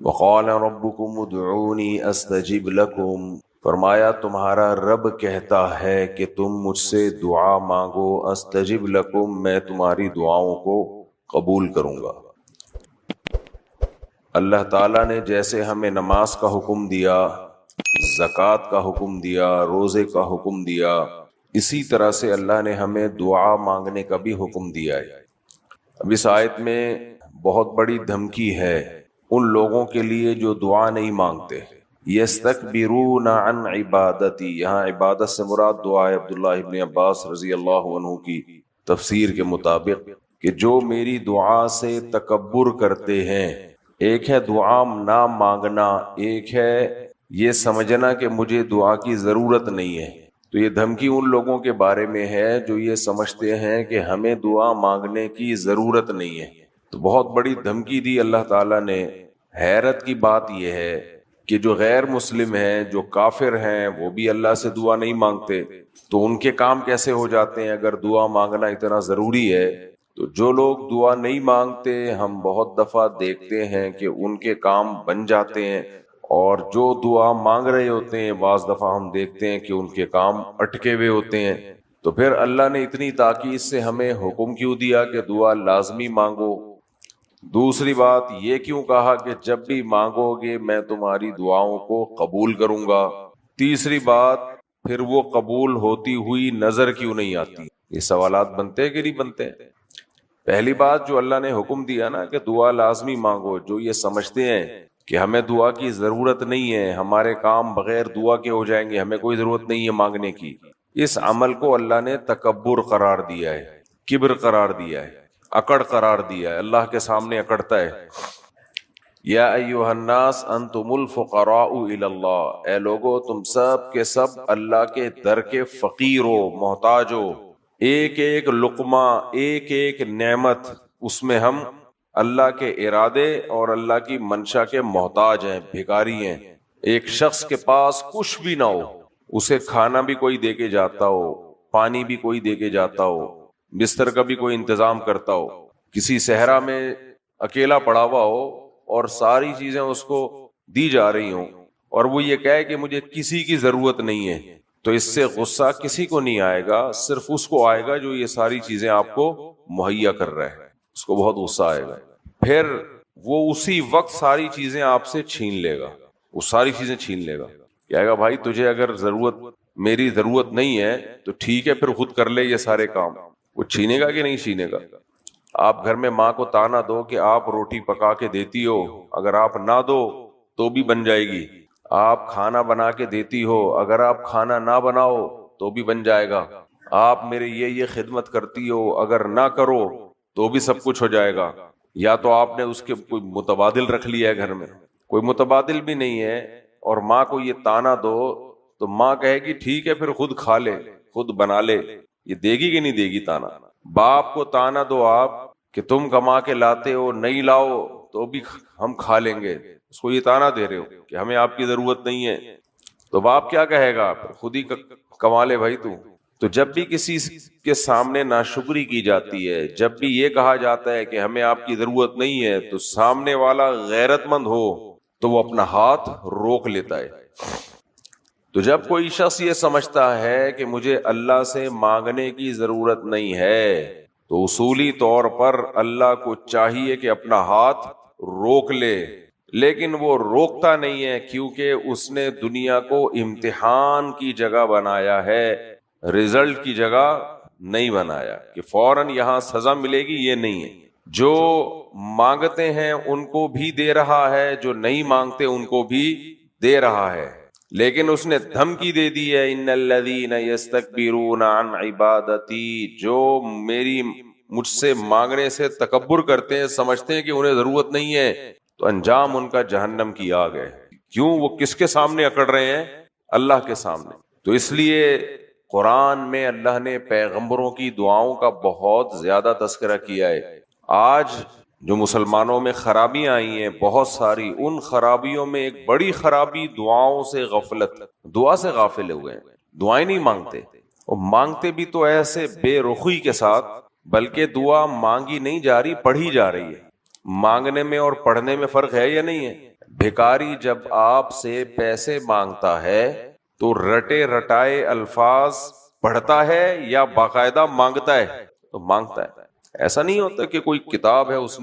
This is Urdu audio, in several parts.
وقال ربكم ادعوني استجب لكم، فرمایا تمہارا رب کہتا ہے کہ تم مجھ سے دعا مانگو، استجب لکم، میں تمہاری دعاؤں کو قبول کروں گا۔ اللہ تعالیٰ نے جیسے ہمیں نماز کا حکم دیا، زکوٰۃ کا حکم دیا، روزے کا حکم دیا، اسی طرح سے اللہ نے ہمیں دعا مانگنے کا بھی حکم دیا ہے۔ اب اس آیت میں بہت بڑی دھمکی ہے ان لوگوں کے لیے جو دعا نہیں مانگتے۔ یستکبرون عن عبادتی، یہاں عبادت سے مراد دعا ہے۔ عبداللہ ابن عباس رضی اللہ عنہ کی تفسیر کے مطابق کہ جو میری دعا سے تکبر کرتے ہیں، ایک ہے دعا نہ مانگنا، ایک ہے یہ سمجھنا کہ مجھے دعا کی ضرورت نہیں ہے۔ تو یہ دھمکی ان لوگوں کے بارے میں ہے جو یہ سمجھتے ہیں کہ ہمیں دعا مانگنے کی ضرورت نہیں ہے۔ تو بہت بڑی دھمکی دی اللہ تعالیٰ نے۔ حیرت کی بات یہ ہے کہ جو غیر مسلم ہیں، جو کافر ہیں، وہ بھی اللہ سے دعا نہیں مانگتے، تو ان کے کام کیسے ہو جاتے ہیں اگر دعا مانگنا اتنا ضروری ہے؟ تو جو لوگ دعا نہیں مانگتے، ہم بہت دفعہ دیکھتے ہیں کہ ان کے کام بن جاتے ہیں، اور جو دعا مانگ رہے ہوتے ہیں بعض دفعہ ہم دیکھتے ہیں کہ ان کے کام اٹکے ہوئے ہوتے ہیں۔ تو پھر اللہ نے اتنی تاکید سے ہمیں حکم کیوں دیا کہ دعا لازمی مانگو؟ دوسری بات یہ کیوں کہا کہ جب بھی مانگو گے میں تمہاری دعاؤں کو قبول کروں گا؟ تیسری بات، پھر وہ قبول ہوتی ہوئی نظر کیوں نہیں آتی؟ یہ سوالات بنتے ہیں کہ نہیں بنتے؟ پہلی بات جو اللہ نے حکم دیا نا کہ دعا لازمی مانگو، جو یہ سمجھتے ہیں کہ ہمیں دعا کی ضرورت نہیں ہے، ہمارے کام بغیر دعا کے ہو جائیں گے، ہمیں کوئی ضرورت نہیں ہے مانگنے کی، اس عمل کو اللہ نے تکبر قرار دیا ہے، کبر قرار دیا ہے، اکڑ قرار دیا ہے، اللہ کے سامنے اکڑتا ہے۔ یا ایھا الناس انتم الفقراء الی اللہ، اے لوگو تم سب کے سب اللہ کے در کے فقیر ہو، محتاج ہو۔ ایک ایک لقمہ، ایک ایک نعمت، اس میں ہم اللہ کے ارادے اور اللہ کی منشا کے محتاج ہیں، بھکاری ہیں۔ ایک شخص کے پاس کچھ بھی نہ ہو، اسے کھانا بھی کوئی دے کے جاتا ہو، پانی بھی کوئی دے کے جاتا ہو، بستر کا بھی کوئی انتظام کرتا ہو، کسی صحرا میں اکیلا پڑا ہوا ہو اور ساری چیزیں اس کو دی جا رہی ہوں، اور وہ یہ کہے کہ مجھے کسی کی ضرورت نہیں ہے، تو اس سے غصہ کسی کو نہیں آئے گا، صرف اس کو آئے گا جو یہ ساری چیزیں آپ کو مہیا کر رہا ہے، اس کو بہت غصہ آئے گا۔ پھر وہ اسی وقت ساری چیزیں آپ سے چھین لے گا، وہ ساری چیزیں چھین لے گا، کہے گا بھائی تجھے اگر میری ضرورت نہیں ہے تو ٹھیک ہے، پھر خود کر لے یہ سارے کام۔ وہ چھینے گا کہ نہیں چھینے گا؟ آپ گھر میں ماں کو تانا دو کہ آپ روٹی پکا کے دیتی ہو، اگر آپ نہ دو تو بھی بن جائے گی۔ آپ کھانا بنا کے دیتی ہو، اگر آپ کھانا نہ بناؤ تو بھی بن جائے گا۔ آپ میرے یہ خدمت کرتی ہو، اگر نہ کرو تو بھی سب کچھ ہو جائے گا۔ یا تو آپ نے اس کے کوئی متبادل رکھ لیا ہے گھر میں، کوئی متبادل بھی نہیں ہے، اور ماں کو یہ تانا دو تو ماں کہے گی ٹھیک ہے پھر خود کھا لے، خود بنا لے۔ یہ دے گی کہ نہیں دے گی تانا؟ باپ کو تانا دو آپ کہ تم کما کے لاتے ہو، نہیں لاؤ تو بھی ہم کھا لیں گے، اس کو یہ تانا دے رہے ہو کہ ہمیں آپ کی ضرورت نہیں ہے، تو باپ کیا کہے گا؟ خود ہی کما لے بھائی تو جب بھی کسی کے سامنے ناشکری کی جاتی ہے، جب بھی یہ کہا جاتا ہے کہ ہمیں آپ کی ضرورت نہیں ہے، تو سامنے والا غیرت مند ہو تو وہ اپنا ہاتھ روک لیتا ہے۔ تو جب کوئی شخص یہ سمجھتا ہے کہ مجھے اللہ سے مانگنے کی ضرورت نہیں ہے، تو اصولی طور پر اللہ کو چاہیے کہ اپنا ہاتھ روک لے، لیکن وہ روکتا نہیں ہے، کیونکہ اس نے دنیا کو امتحان کی جگہ بنایا ہے، رزلٹ کی جگہ نہیں بنایا کہ فوراً یہاں سزا ملے گی، یہ نہیں ہے۔ جو مانگتے ہیں ان کو بھی دے رہا ہے، جو نہیں مانگتے ان کو بھی دے رہا ہے، لیکن اس نے دھمکی دے دی ہے، ان الذین یستکبرون عن عبادتی، جو مجھ سے مانگنے سے تکبر کرتے ہیں، سمجھتے ہیں کہ انہیں ضرورت نہیں ہے، تو انجام ان کا جہنم کی آگ ہے۔ کیوں؟ وہ کس کے سامنے اکڑ رہے ہیں؟ اللہ کے سامنے۔ تو اس لیے قرآن میں اللہ نے پیغمبروں کی دعاؤں کا بہت زیادہ تذکرہ کیا ہے۔ آج جو مسلمانوں میں خرابیاں آئی ہیں بہت ساری، ان خرابیوں میں ایک بڑی خرابی دعاؤں سے غفلت، دعا سے غافل ہوئے ہیں، دعائیں نہیں مانگتے، اور مانگتے بھی تو ایسے بے رخی کے ساتھ، بلکہ دعا مانگی نہیں جا رہی، پڑھی جا رہی ہے۔ مانگنے میں اور پڑھنے میں فرق ہے یا نہیں ہے؟ بھکاری جب آپ سے پیسے مانگتا ہے تو رٹے رٹائے الفاظ پڑھتا ہے یا باقاعدہ مانگتا ہے؟ تو مانگتا ہے. ایسا نہیں ہوتا کہ کوئی کتاب ہے اس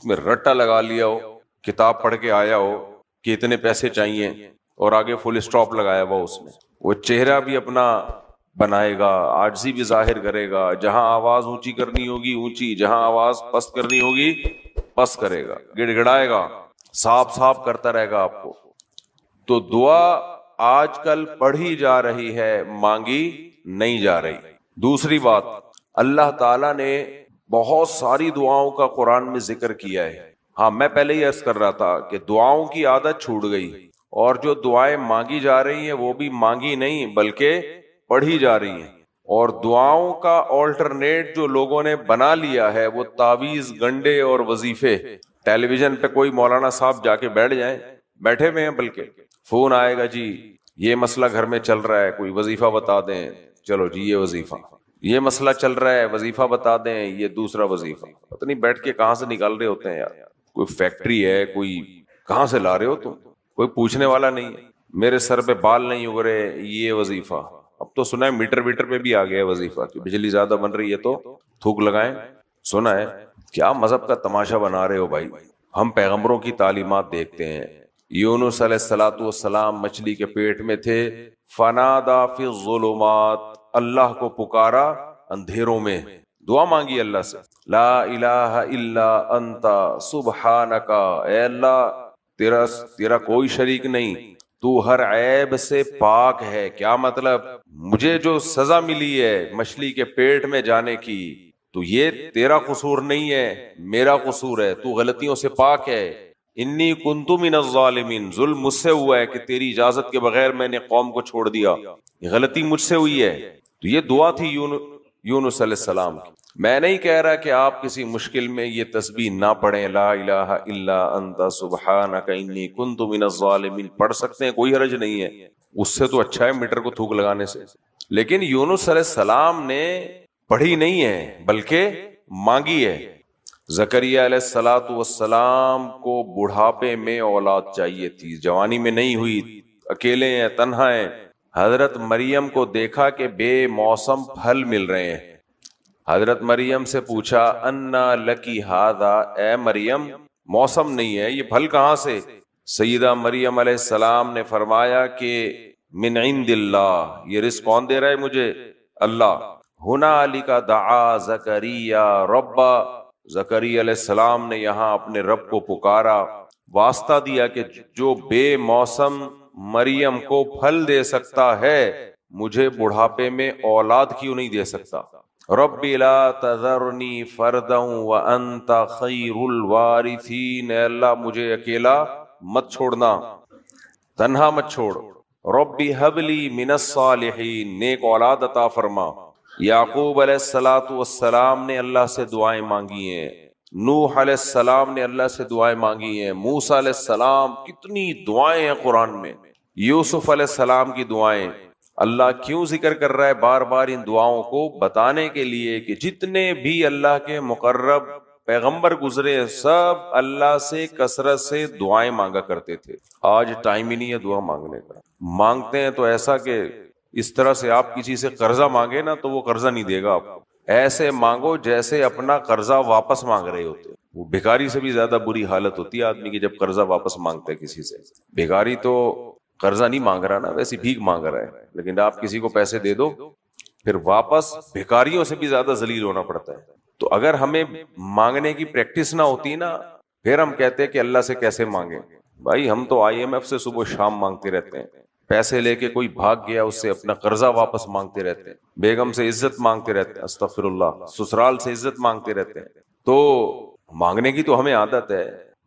میں رٹا لگا لیا ہو، کتاب پڑھ کے آیا ہو کہ اتنے پیسے چاہیے اور آگے فل اسٹاپ لگایا ہوا اس میں. وہ چہرہ بھی اپنا بنائے گا، عاجزی بھی ظاہر کرے گا، جہاں آواز اونچی کرنی ہوگی اونچی، جہاں آواز پست کرنی ہوگی پست کرے گا، گڑ گڑائے گا، صاف صاف کرتا رہے گا آپ کو. تو دعا آج کل پڑھی جا رہی ہے، مانگی نہیں جا رہی. دوسری بات، اللہ تعالیٰ نے بہت ساری دعاؤں کا قرآن میں ذکر کیا ہے. ہاں، میں پہلے ہی عرض کر رہا تھا کہ دعاؤں کی عادت چھوٹ گئی، اور جو دعائیں مانگی جا رہی ہیں وہ بھی مانگی نہیں بلکہ پڑھی جا رہی ہیں. اور دعاؤں کا آلٹرنیٹ جو لوگوں نے بنا لیا ہے وہ تعویذ، گنڈے اور وظیفے. ٹیلی ویژن پہ کوئی مولانا صاحب جا کے بیٹھ جائیں، بیٹھے ہوئے ہیں، بلکہ فون آئے گا، جی یہ مسئلہ گھر میں چل رہا ہے، کوئی وظیفہ بتا دیں، چلو جی یہ وظیفہ. یہ مسئلہ چل رہا ہے، وظیفہ بتا دیں، یہ دوسرا وظیفہ. پتہ نہیں بیٹھ کے کہاں سے نکال رہے ہوتے ہیں یار. کوئی فیکٹری ہے، کوئی کہاں سے لا رہے ہو تم؟ کوئی پوچھنے والا نہیں. میرے سر پہ بال نہیں اگ رہے، یہ وظیفہ. اب تو سنا ہے میٹر ویٹر پہ بھی آ گیا ہے وظیفہ کہ بجلی زیادہ بن رہی ہے تو تھوک لگائیں. سنا ہے. کیا مذہب کا تماشا بنا رہے ہو بھائی. ہم پیغمبروں کی تعلیمات دیکھتے ہیں. یونس علیہ الصلوۃ والسلام مچھلی کے پیٹ میں تھے، فنادا فی الظلمات، اللہ کو پکارا اندھیروں میں، دعا مانگی اللہ سے، لا الہ الا انت سبحانک، اے اللہ تیرا کوئی شریک نہیں، تو ہر عیب سے پاک ہے. کیا مطلب؟ مجھے جو سزا ملی ہے مچھلی کے پیٹ میں جانے کی، تو یہ تیرا قصور نہیں ہے، میرا قصور ہے، تو غلطیوں سے پاک ہے. انی کنت من الظالمین، ظلم مجھ سے ہوا ہے کہ تیری اجازت کے بغیر میں نے قوم کو چھوڑ دیا، یہ غلطی مجھ سے ہوئی ہے. تو یہ دعا تھی یونس علیہ السلام کی. میں نہیں کہہ رہا کہ آپ کسی مشکل میں یہ تسبیح نہ پڑھیں، لا الہ الا انت سبحانک انی کنت من الظالمین، پڑھ سکتے ہیں، کوئی حرج نہیں ہے، اس سے تو اچھا ہے میٹر کو تھوک لگانے سے. لیکن یونس علیہ السلام نے پڑھی نہیں ہے بلکہ مانگی ہے. زکریا علیہ الصلوۃ والسلام کو بڑھاپے میں اولاد چاہیے تھی، جوانی میں نہیں ہوئی، اکیلے ہیں، تنہا ہیں. حضرت مریم کو دیکھا کہ بے موسم پھل مل رہے ہیں. حضرت مریم سے پوچھا انا لکی ھذا، اے مریم موسم نہیں ہے، یہ پھل کہاں سے؟ سیدہ مریم علیہ السلام نے فرمایا کہ من عند اللہ، یہ رزق کون دے رہا ہے مجھے؟ اللہ. ہنالک دعا زکریا ربا، زکریا علیہ السلام نے یہاں اپنے رب کو پکارا، واسطہ دیا کہ جو بے موسم مریم کو پھل دے سکتا ہے، مجھے بڑھاپے میں اولاد کیوں نہیں دے سکتا؟ رب لا تذرنی فردا وانت خیر الوارثین، اے اللہ مجھے اکیلا مت چھوڑنا، تنہا مت چھوڑ. رب ہب لی من الصالحین، نیک اولاد عطا فرما. یعقوب علیہ الصلوۃ والسلام نے اللہ سے دعائیں مانگی ہیں، نوح علیہ السلام نے اللہ سے دعائیں مانگی ہیں، موسیٰ علیہ السلام، کتنی دعائیں ہیں قرآن میں. یوسف علیہ السلام کی دعائیں. اللہ کیوں ذکر کر رہا ہے بار بار ان دعاؤں کو؟ بتانے کے لیے کہ جتنے بھی اللہ کے مقرب پیغمبر گزرے سب اللہ سے کثرت سے دعائیں مانگا کرتے تھے. آج ٹائم ہی نہیں ہے دعا مانگنے کا. مانگتے ہیں تو ایسا کہ اس طرح سے آپ کسی سے قرضہ مانگے نا تو وہ قرضہ نہیں دے گا آپ کو. ایسے مانگو جیسے اپنا قرضہ واپس مانگ رہے ہوتے. وہ بھکاری سے بھی زیادہ بری حالت ہوتی ہے آدمی کی جب قرضہ واپس مانگتا ہے کسی سے. بھکاری تو قرضہ نہیں مانگ رہا نا، ویسی بھیک مانگ رہا ہے، لیکن آپ کسی کو پیسے دے دو پھر واپس بھکاریوں سے بھی زیادہ ذلیل ہونا پڑتا ہے. تو اگر ہمیں مانگنے کی پریکٹس نہ ہوتی نا، پھر ہم کہتے ہیں کہ اللہ سے کیسے مانگیں. بھائی ہم تو IMF سے صبح شام مانگتے رہتے ہیں، پیسے لے کے کوئی بھاگ گیا اس سے اپنا قرضہ واپس مانگتے رہتے ہیں، بیگم سے عزت مانگتے رہتے ہیں، استغفر اللہ، سسرال سے عزت مانگتے رہتے ہیں. تو مانگنے کی تو ہمیں عادت ہے،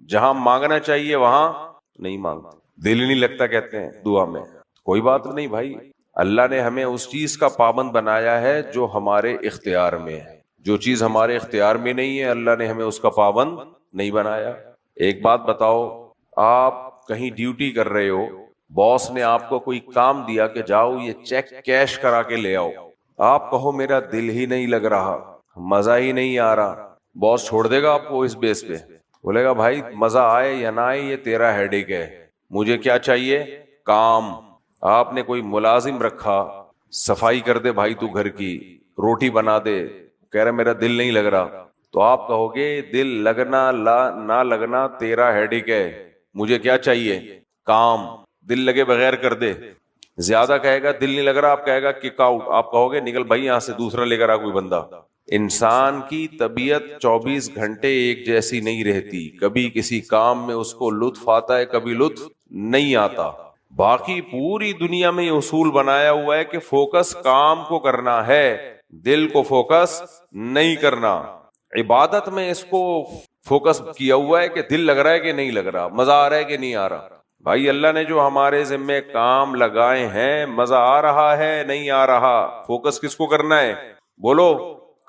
جہاں مانگنا چاہیے وہاں نہیں مانگتے، دل نہیں لگتا کہتے ہیں دعا میں. کوئی بات نہیں بھائی، اللہ نے ہمیں اس چیز کا پابند بنایا ہے جو ہمارے اختیار میں ہے. جو چیز ہمارے اختیار میں نہیں ہے اللہ نے ہمیں اس کا پابند نہیں بنایا. ایک بات بتاؤ، آپ کہیں ڈیوٹی کر رہے ہو، باس نے آپ کو کوئی کام دیا کہ جاؤ یہ چیک کیش کرا کے لے آؤ، آپ کہو میرا دل ہی نہیں لگ رہا، مزہ ہی نہیں آ رہا، باس چھوڑ دے گا آپ کو اس بیس پہ؟ بولے گا بھائی مزہ آئے یا نہ آئے یہ تیرا ہیڈیک ہے، مجھے کیا چاہیے؟ کام۔ آپ نے کوئی ملازم رکھا، صفائی کر دے بھائی تو گھر کی، روٹی بنا دے، کہہ رہا میرا دل نہیں لگ رہا، تو آپ کہو گے دل لگنا نہ لگنا تیرا ہیڈیک ہے، مجھے کیا چاہیے؟ کام۔ دل لگے بغیر کر دے۔ زیادہ کہے گا دل نہیں لگ رہا، آپ کہے گا کک آؤٹ، آپ کہو گے نکل بھائی یہاں سے، دوسرا لے کر آ کوئی بندہ۔ انسان کی طبیعت 24 گھنٹے ایک جیسی نہیں رہتی، کبھی کسی کام میں اس کو لطف آتا ہے، کبھی لطف نہیں آتا۔ باقی پوری دنیا میں یہ اصول بنایا ہوا ہے کہ فوکس کام کو کرنا ہے، دل کو فوکس نہیں کرنا۔ عبادت میں اس کو فوکس کیا ہوا ہے کہ دل لگ رہا ہے کہ نہیں لگ رہا، مزہ آ رہا ہے کہ نہیں آ رہا۔ بھائی اللہ نے جو ہمارے ذمے کام لگائے ہیں، مزہ آ رہا ہے نہیں آ رہا، فوکس کس کو کرنا ہے؟ بولو،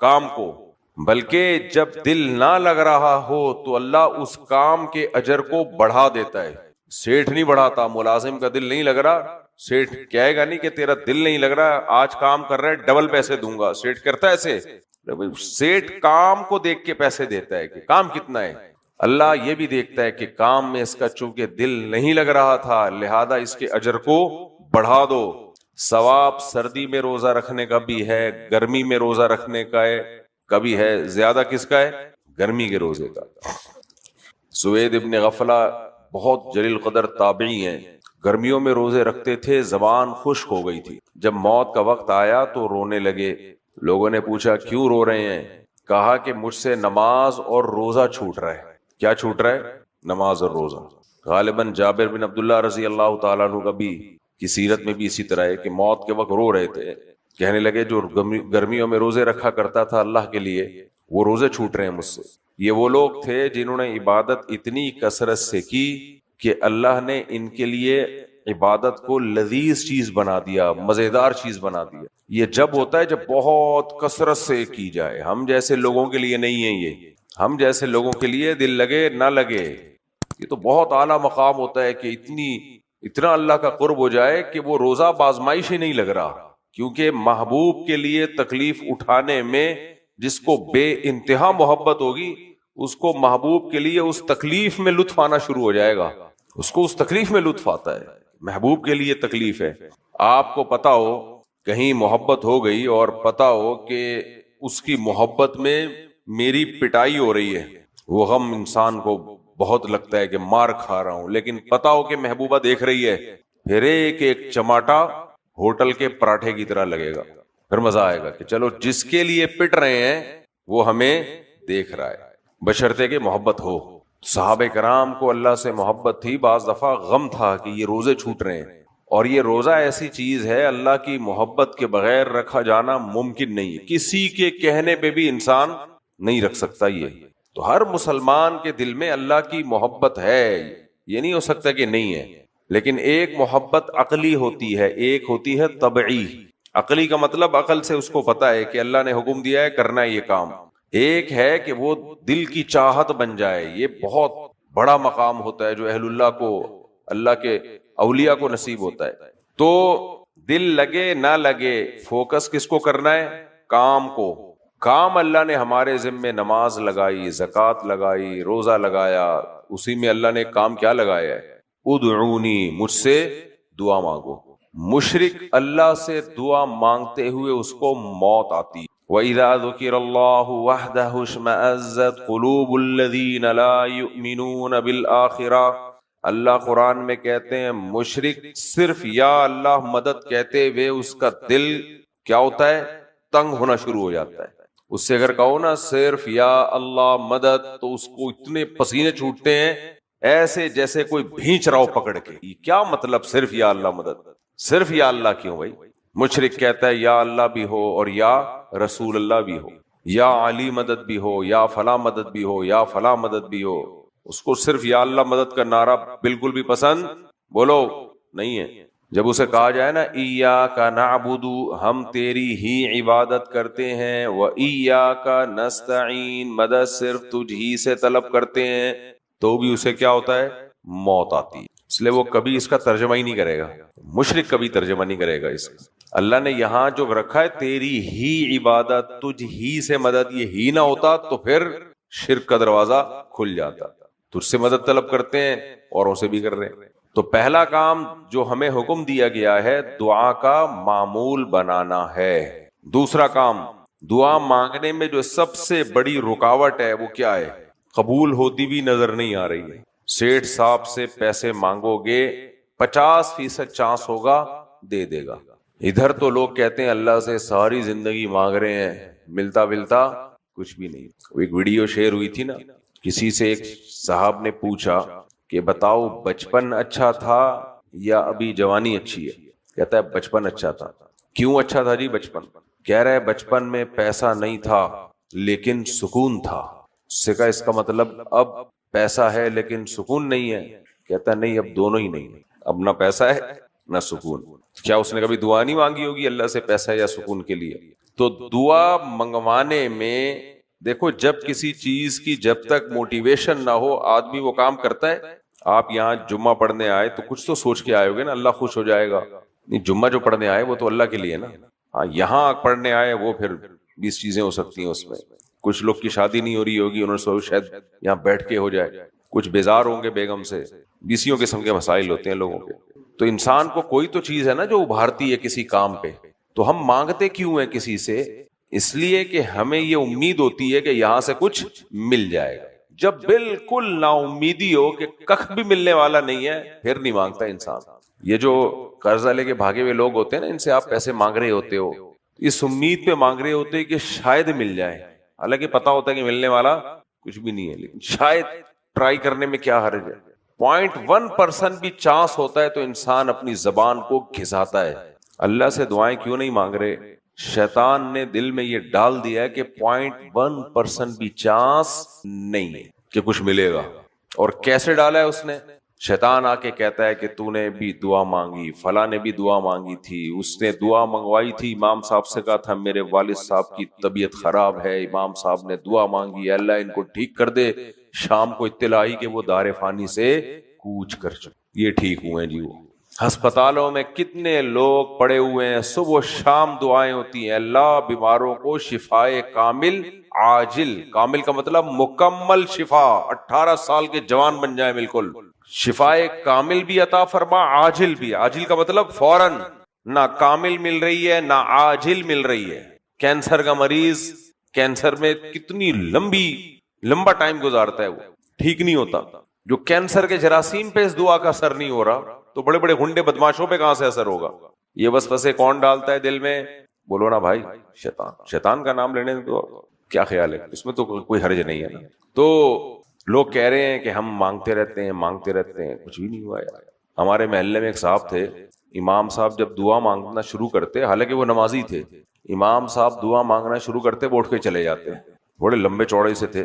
کام کو۔ بلکہ جب دل نہ لگ رہا ہو تو اللہ اس کام کے اجر کو بڑھا دیتا ہے۔ سیٹھ نہیں بڑھاتا، ملازم کا دل نہیں لگ رہا، سیٹھ کہے گا نہیں کہ تیرا دل نہیں لگ رہا، آج کام کر رہا ہے ڈبل پیسے دوں گا، سیٹھ کرتا ہے ایسے؟ سیٹھ کام کو دیکھ کے پیسے دیتا ہے کہ کام کتنا ہے۔ اللہ یہ بھی دیکھتا ہے کہ کام میں اس کا چونکہ دل نہیں لگ رہا تھا، لہذا اس کے اجر کو بڑھا دو۔ ثواب سردی میں روزہ رکھنے کا بھی ہے، گرمی میں روزہ رکھنے کا ہے، کبھی ہے زیادہ کس کا ہے؟ گرمی کے روزے کا۔ سوید ابن غفلہ بہت جلیل قدر تابعی ہیں، گرمیوں میں روزے رکھتے تھے، زبان خشک ہو گئی تھی، جب موت کا وقت آیا تو رونے لگے۔ لوگوں نے پوچھا کیوں رو رہے ہیں؟ کہا کہ مجھ سے نماز اور روزہ چھوٹ رہا ہے۔ کیا چھوٹ رہا ہے؟ نماز اور روزہ۔ غالباً جابر بن عبداللہ رضی اللہ تعالیٰ عنہ کا بھی کی سیرت میں بھی اسی طرح ہے کہ موت کے وقت رو رہے تھے، کہنے لگے جو گرمیوں میں روزے رکھا کرتا تھا اللہ کے لیے، وہ روزے چھوٹ رہے ہیں مجھ سے۔ یہ وہ لوگ تھے جنہوں نے عبادت اتنی کثرت سے کی کہ اللہ نے ان کے لیے عبادت کو لذیذ چیز بنا دیا، مزیدار چیز بنا دیا۔ یہ جب ہوتا ہے جب بہت کثرت سے کی جائے، ہم جیسے لوگوں کے لیے نہیں ہے یہ، ہم جیسے لوگوں کے لیے دل لگے نہ لگے، یہ تو بہت اعلیٰ مقام ہوتا ہے کہ اتنا اللہ کا قرب ہو جائے کہ وہ روزہ بازمائش ہی نہیں لگ رہا، کیونکہ محبوب کے لیے تکلیف اٹھانے میں جس کو بے انتہا محبت ہوگی، اس کو محبوب کے لیے اس تکلیف میں لطف آنا شروع ہو جائے گا، اس کو اس تکلیف میں لطف آتا ہے۔ محبوب کے لیے تکلیف ہے۔ آپ کو پتا ہو کہیں محبت ہو گئی اور پتا ہو کہ اس کی محبت میں میری پٹائی ہو رہی ہے، وہ غم انسان کو بہت لگتا ہے کہ مار کھا رہا ہوں، لیکن پتا ہو کہ محبوبہ دیکھ رہی ہے، پھر ایک ایک چماٹا ہوٹل کے پراٹھے کی طرح لگے گا، پھر مزہ آئے گا کہ چلو جس کے لیے پٹ رہے ہیں وہ ہمیں دیکھ رہا ہے، بشرطے کہ محبت ہو۔ صحابہ کرام کو اللہ سے محبت تھی، بعض دفعہ غم تھا کہ یہ روزے چھوٹ رہے ہیں، اور یہ روزہ ایسی چیز ہے اللہ کی محبت کے بغیر رکھا جانا ممکن نہیں ہے، کسی کے کہنے پہ بھی انسان نہیں رکھ سکتا۔ یہ تو ہر مسلمان کے دل میں اللہ کی محبت ہے، یہ نہیں ہو سکتا کہ نہیں ہے، لیکن ایک محبت عقلی ہوتی ہے، ایک ہوتی ہے طبعی۔ عقلی کا مطلب عقل سے اس کو پتا ہے کہ اللہ نے حکم دیا ہے کرنا ہے یہ کام، ایک ہے کہ وہ دل کی چاہت بن جائے، یہ بہت بڑا مقام ہوتا ہے جو اہل اللہ کو، اللہ کے اولیاء کو نصیب ہوتا ہے۔ تو دل لگے نہ لگے فوکس کس کو کرنا ہے؟ کام کو۔ کام اللہ نے ہمارے ذمے نماز لگائی، زکوٰۃ لگائی، روزہ لگایا، اسی میں اللہ نے کام کیا لگایا ہے؟ ادعونی، مجھ سے دعا مانگو۔ مشرک اللہ سے دعا مانگتے ہوئے اس کو موت آتی۔ وَإِذَا ذُكِرَ اللَّهُ وَحْدَهُ اشْمَأَزَّتْ قُلُوبُ الَّذِينَ لَا يُؤْمِنُونَ بِالْآخِرَةِ، اللہ قرآن میں کہتے ہیں مشرک صرف یا اللہ مدد کہتے ہوئے اس کا دل کیا ہوتا ہے؟ تنگ ہونا شروع ہو جاتا ہے۔ اس سے اگر کہو نا صرف یا اللہ مدد، تو اس کو اتنے پسینے چھوٹتے ہیں ایسے جیسے کوئی بھینچ رہا ہو پکڑ کے۔ یہ کیا مطلب صرف یا اللہ مدد؟ صرف یا اللہ کیوں بھائی؟ مشرک کہتا ہے یا اللہ بھی ہو اور یا رسول اللہ بھی ہو، یا علی مدد بھی ہو، یا فلاں مدد بھی ہو، یا فلاں مدد بھی ہو، اس کو صرف یا اللہ مدد کا نعرہ بالکل بھی پسند بولو نہیں ہے۔ جب اسے کہا جائے نا ایاک نعبد، ہم تیری ہی عبادت کرتے ہیں، وایاک نستعین، مدد صرف تجھ ہی سے طلب کرتے ہیں، تو بھی اسے کیا ہوتا ہے؟ موت آتی ہے۔ اس لیے وہ کبھی اس کا ترجمہ ہی نہیں کرے گا، مشرک کبھی ترجمہ نہیں کرے گا اس کا۔ اللہ نے یہاں جو رکھا ہے تیری ہی عبادت، تجھ ہی سے مدد، یہ ہی نہ ہوتا تو پھر شرک کا دروازہ کھل جاتا۔ تجھ سے مدد طلب کرتے ہیں، اوروں سے بھی کر رہے ہیں۔ تو پہلا کام جو ہمیں حکم دیا گیا ہے دعا کا معمول بنانا ہے۔ دوسرا کام، دعا مانگنے میں جو سب سے بڑی رکاوٹ ہے وہ کیا ہے؟ قبول ہوتی بھی نظر نہیں آ رہی ہے۔ سیٹھ صاحب سے پیسے مانگو گے 50% چانس ہوگا دے دے گا۔ ادھر تو لوگ کہتے ہیں اللہ سے ساری زندگی مانگ رہے ہیں، ملتا کچھ بھی نہیں۔ ایک ویڈیو شیئر ہوئی تھی نا، کسی سے ایک صاحب نے پوچھا کہ بتاؤ بچپن اچھا تھا یا ابھی جوانی اچھی ہے؟ کہتا ہے بچپن اچھا تھا۔ کیوں اچھا تھا جی بچپن؟ کہہ رہے بچپن میں پیسہ نہیں تھا لیکن سکون تھا۔ اس سے کہا اس کا مطلب اب پیسہ ہے لیکن سکون نہیں ہے؟ کہتا نہیں، اب دونوں ہی نہیں، اب نہ پیسہ ہے نہ سکون۔ کیا اس نے کبھی دعا نہیں مانگی ہوگی اللہ سے پیسہ یا سکون کے لیے؟ تو دعا منگوانے میں دیکھو، جب کسی چیز کی جب تک موٹیویشن نہ ہو آدمی وہ کام کرتا ہے۔ آپ یہاں جمعہ پڑھنے آئے تو کچھ تو سوچ کے آئے ہوگے نا اللہ خوش ہو جائے گا؟ نہیں، جمعہ جو پڑھنے آئے وہ تو اللہ کے لیے نا۔ ہاں، یہاں پڑھنے آئے وہ پھر 20 چیزیں ہو سکتی ہیں اس میں۔ کچھ لوگ کی شادی نہیں ہو رہی ہوگی، انہوں نے سوچا شاید یہاں بیٹھ کے ہو جائے، کچھ بیزار ہوں گے بیگم سے، 20 قسم کے مسائل ہوتے ہیں لوگوں کے۔ تو انسان کو کوئی تو چیز ہے نا جو ابھارتی ہے کسی کام پہ۔ تو ہم مانگتے کیوں ہیں کسی سے؟ اس لیے کہ ہمیں یہ امید ہوتی ہے کہ یہاں سے کچھ مل جائے گا۔ جب بالکل نا امیدی ہو کہ کخ بھی ملنے والا نہیں ہے، پھر نہیں مانگتا انسان۔ یہ جو قرضہ لے کے بھاگے ہوئے لوگ ہوتے ہیں نا، ان سے آپ پیسے مانگ رہے ہوتے ہو، اس امید پہ مانگ رہے ہوتے کہ شاید مل جائے، حالانکہ پتا ہوتا ہے کہ ملنے والا کچھ بھی نہیں ہے، لیکن شاید ٹرائی کرنے میں کیا حرج ہے۔ 0.1% بھی چانس ہوتا ہے تو انسان اپنی زبان کو گھساتا ہے۔ اللہ سے دعائیں کیوں نہیں مانگ رہے؟ شیطان نے دل میں یہ ڈال دیا ہے کہ 0.1% بھی چانس نہیں ہے کہ کچھ ملے گا۔ اور کیسے ڈالا ہے اس نے؟ شیطان آ کے کہتا ہے کہ تو نے بھی دعا مانگی، فلاں نے بھی دعا مانگی تھی، اس نے دعا منگوائی تھی، امام صاحب سے کہا تھا میرے والد صاحب کی طبیعت خراب ہے، امام صاحب نے دعا مانگی اللہ ان کو ٹھیک کر دے، شام کو اطلاع آئی کہ وہ دار فانی سے کوچ کر چکے، یہ ٹھیک ہوئے جی۔ وہ ہسپتالوں میں کتنے لوگ پڑے ہوئے ہیں، صبح و شام دعائیں ہوتی ہیں اللہ بیماروں کو شفائے کامل عاجل، کامل کا مطلب مکمل شفا، 18 سال کے جوان بن جائے بالکل، شفائے کامل بھی عطا فرما، عاجل بھی۔ عاجل کا مطلب فوراً، نہ کامل مل رہی ہے نہ عاجل مل رہی ہے۔ کینسر کا مریض کینسر میں کتنی لمبا ٹائم گزارتا ہے، وہ ٹھیک نہیں ہوتا۔ جو کینسر کے جراثیم پہ اس دعا کا اثر نہیں ہو رہا تو بڑے بڑے غنڈے بدماشوں پہ کہاں سے اثر ہوگا؟ یہ وسوسے کون ڈالتا ہے دل میں؟ بولو نا بھائی، شیطان کا نام لینے تو کیا خیال ہے؟ اس میں تو کوئی حرج نہیں ہے نا۔ تو لوگ کہہ رہے ہیں کہ ہم مانگتے رہتے ہیں، کچھ بھی نہیں ہوا یار۔ ہمارے محلے میں ایک صاحب تھے، امام صاحب جب دعا مانگنا شروع کرتے، حالانکہ وہ نمازی تھے، امام صاحب دعا مانگنا شروع کرتے وہ اٹھ کے چلے جاتے، بڑے لمبے چوڑے سے تھے،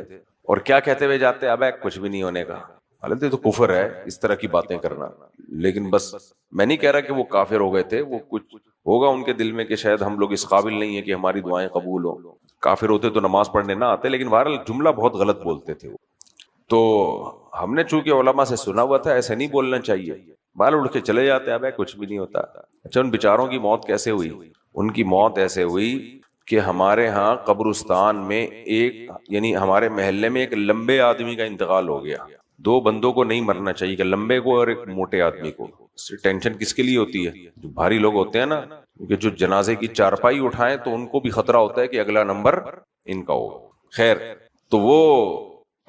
اور کیا کہتے ہوئے جاتے؟ اب کچھ بھی نہیں ہونے کا۔ حالانکہ تو کفر ہے اس طرح کی باتیں کرنا، لیکن بس میں نہیں کہہ رہا کہ وہ کافر ہو گئے تھے، وہ کچھ ہوگا ان کے دل میں کہ شاید ہم لوگ اس قابل نہیں ہیں کہ ہماری دعائیں قبول ہوں۔ کافر ہوتے تو نماز پڑھنے نہ آتے، لیکن بہرحال جملہ بہت غلط بولتے تھے وہ۔ تو ہم نے چونکہ علماء سے سنا ہوا تھا ایسے نہیں بولنا چاہیے، بال اڑ کے چلے جاتے، اب کچھ بھی نہیں ہوتا۔ اچھا، ان بیچاروں کی موت کیسے ہوئی؟ ان کی موت ایسے ہوئی کہ ہمارے ہاں قبرستان میں یعنی ہمارے محلے میں ایک لمبے آدمی کا انتقال ہو گیا۔ 2 بندوں کو نہیں مرنا چاہیے، کہ لمبے کو اور ایک موٹے آدمی کو۔ ٹینشن کس کے لیے ہوتی ہے؟ جو بھاری لوگ ہوتے ہیں نا، کیونکہ جو جنازے کی چارپائی اٹھائیں تو ان کو بھی خطرہ ہوتا ہے کہ اگلا نمبر ان کا ہو۔ خیر، تو وہ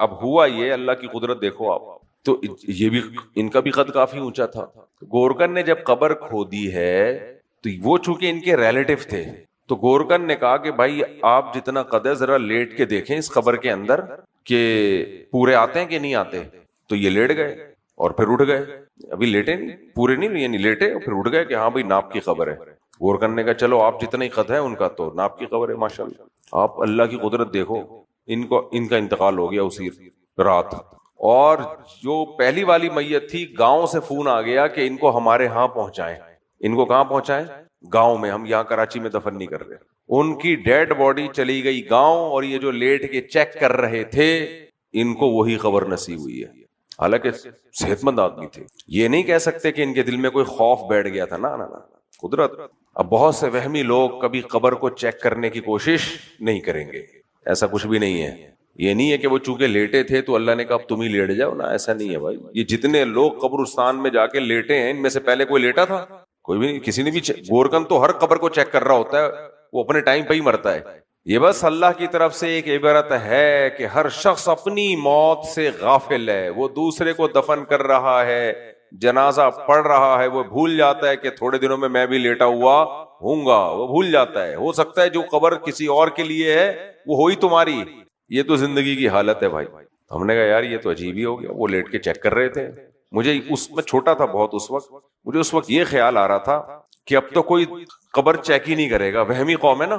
اب ہوا یہ، اللہ کی قدرت دیکھو آپ، تو یہ بھی ان کا بھی قد کافی اونچا تھا۔ گورکن نے جب قبر کھودی ہے تو وہ چونکہ ان کے ریلیٹو تھے، تو گورکن نے کہا کہ بھائی آپ جتنا قد ہے ذرا لیٹ کے دیکھیں اس قبر کے اندر کہ پورے آتے ہیں کہ نہیں آتے۔ تو یہ لیٹ گئے اور پھر اٹھ گئے، ابھی لیٹے نہیں، پورے نہیں یعنی لیٹے اور پھر اٹھ گئے کہ ہاں بھائی ناپ کی خبر ہے۔ گورکن نے کہا چلو آپ جتنا ہی قد ہے ان کا تو ناپ کی خبر ہے، ماشاءاللہ۔ آپ اللہ کی قدرت دیکھو، ان کا انتقال ہو گیا اسی رات۔ اور جو پہلی والی میت تھی، گاؤں سے فون آ گیا کہ ان کو ہمارے ہاں پہنچائیں۔ ان کو کہاں پہنچائیں؟ گاؤں میں، ہم یہاں کراچی میں دفن نہیں کر رہے۔ ان کی ڈیڈ باڈی چلی گئی گاؤں، اور یہ جو لیٹ کے چیک کر رہے تھے ان کو وہی خبر نصیب ہوئی ہے، حالانکہ صحت مند آدمی تھے۔ یہ نہیں کہہ سکتے کہ ان کے دل میں کوئی خوف بیٹھ گیا تھا، نا قدرت۔ اب بہت سے وہمی لوگ کبھی قبر کو چیک کرنے کی کوشش نہیں کریں گے، ایسا کچھ بھی نہیں ہے۔ یہ نہیں ہے کہ وہ چونکہ لیٹے تھے تو اللہ نے کہا اب تم ہی لیٹ جاؤ نا، ایسا نہیں ہے بھائی. یہ جتنے لوگ قبرستان میں جا کے لیٹے ہیں ان میں سے پہلے کوئی لیٹا تھا؟ کوئی بھی نہیں. کسی نے بھی گورکن تو ہر قبر کو چیک کر رہا ہوتا ہے، وہ اپنے ٹائم پہ ہی مرتا ہے. یہ بس اللہ کی طرف سے ایک عبرت ہے کہ ہر شخص اپنی موت سے غافل ہے. وہ دوسرے کو دفن کر رہا ہے، جنازہ پڑھ رہا ہے، وہ بھول جاتا ہے کہ تھوڑے دنوں میں بھی لیٹا ہوا ہوں گا. وہ بھول جاتا ہے. ہو سکتا ہے جو قبر کسی اور کے لیے ہے وہ ہوئی تمہاری. یہ تو زندگی کی حالت ہے بھائی. ہم نے کہا یار یہ تو عجیب ہی ہو گیا. وہ لیٹ کے چیک کر رہے تھے. مجھے اس میں چھوٹا تھا بہت اس وقت، مجھے اس وقت یہ خیال آ رہا تھا کہ اب تو کوئی قبر چیک ہی نہیں کرے گا. وہمی قوم ہے نا.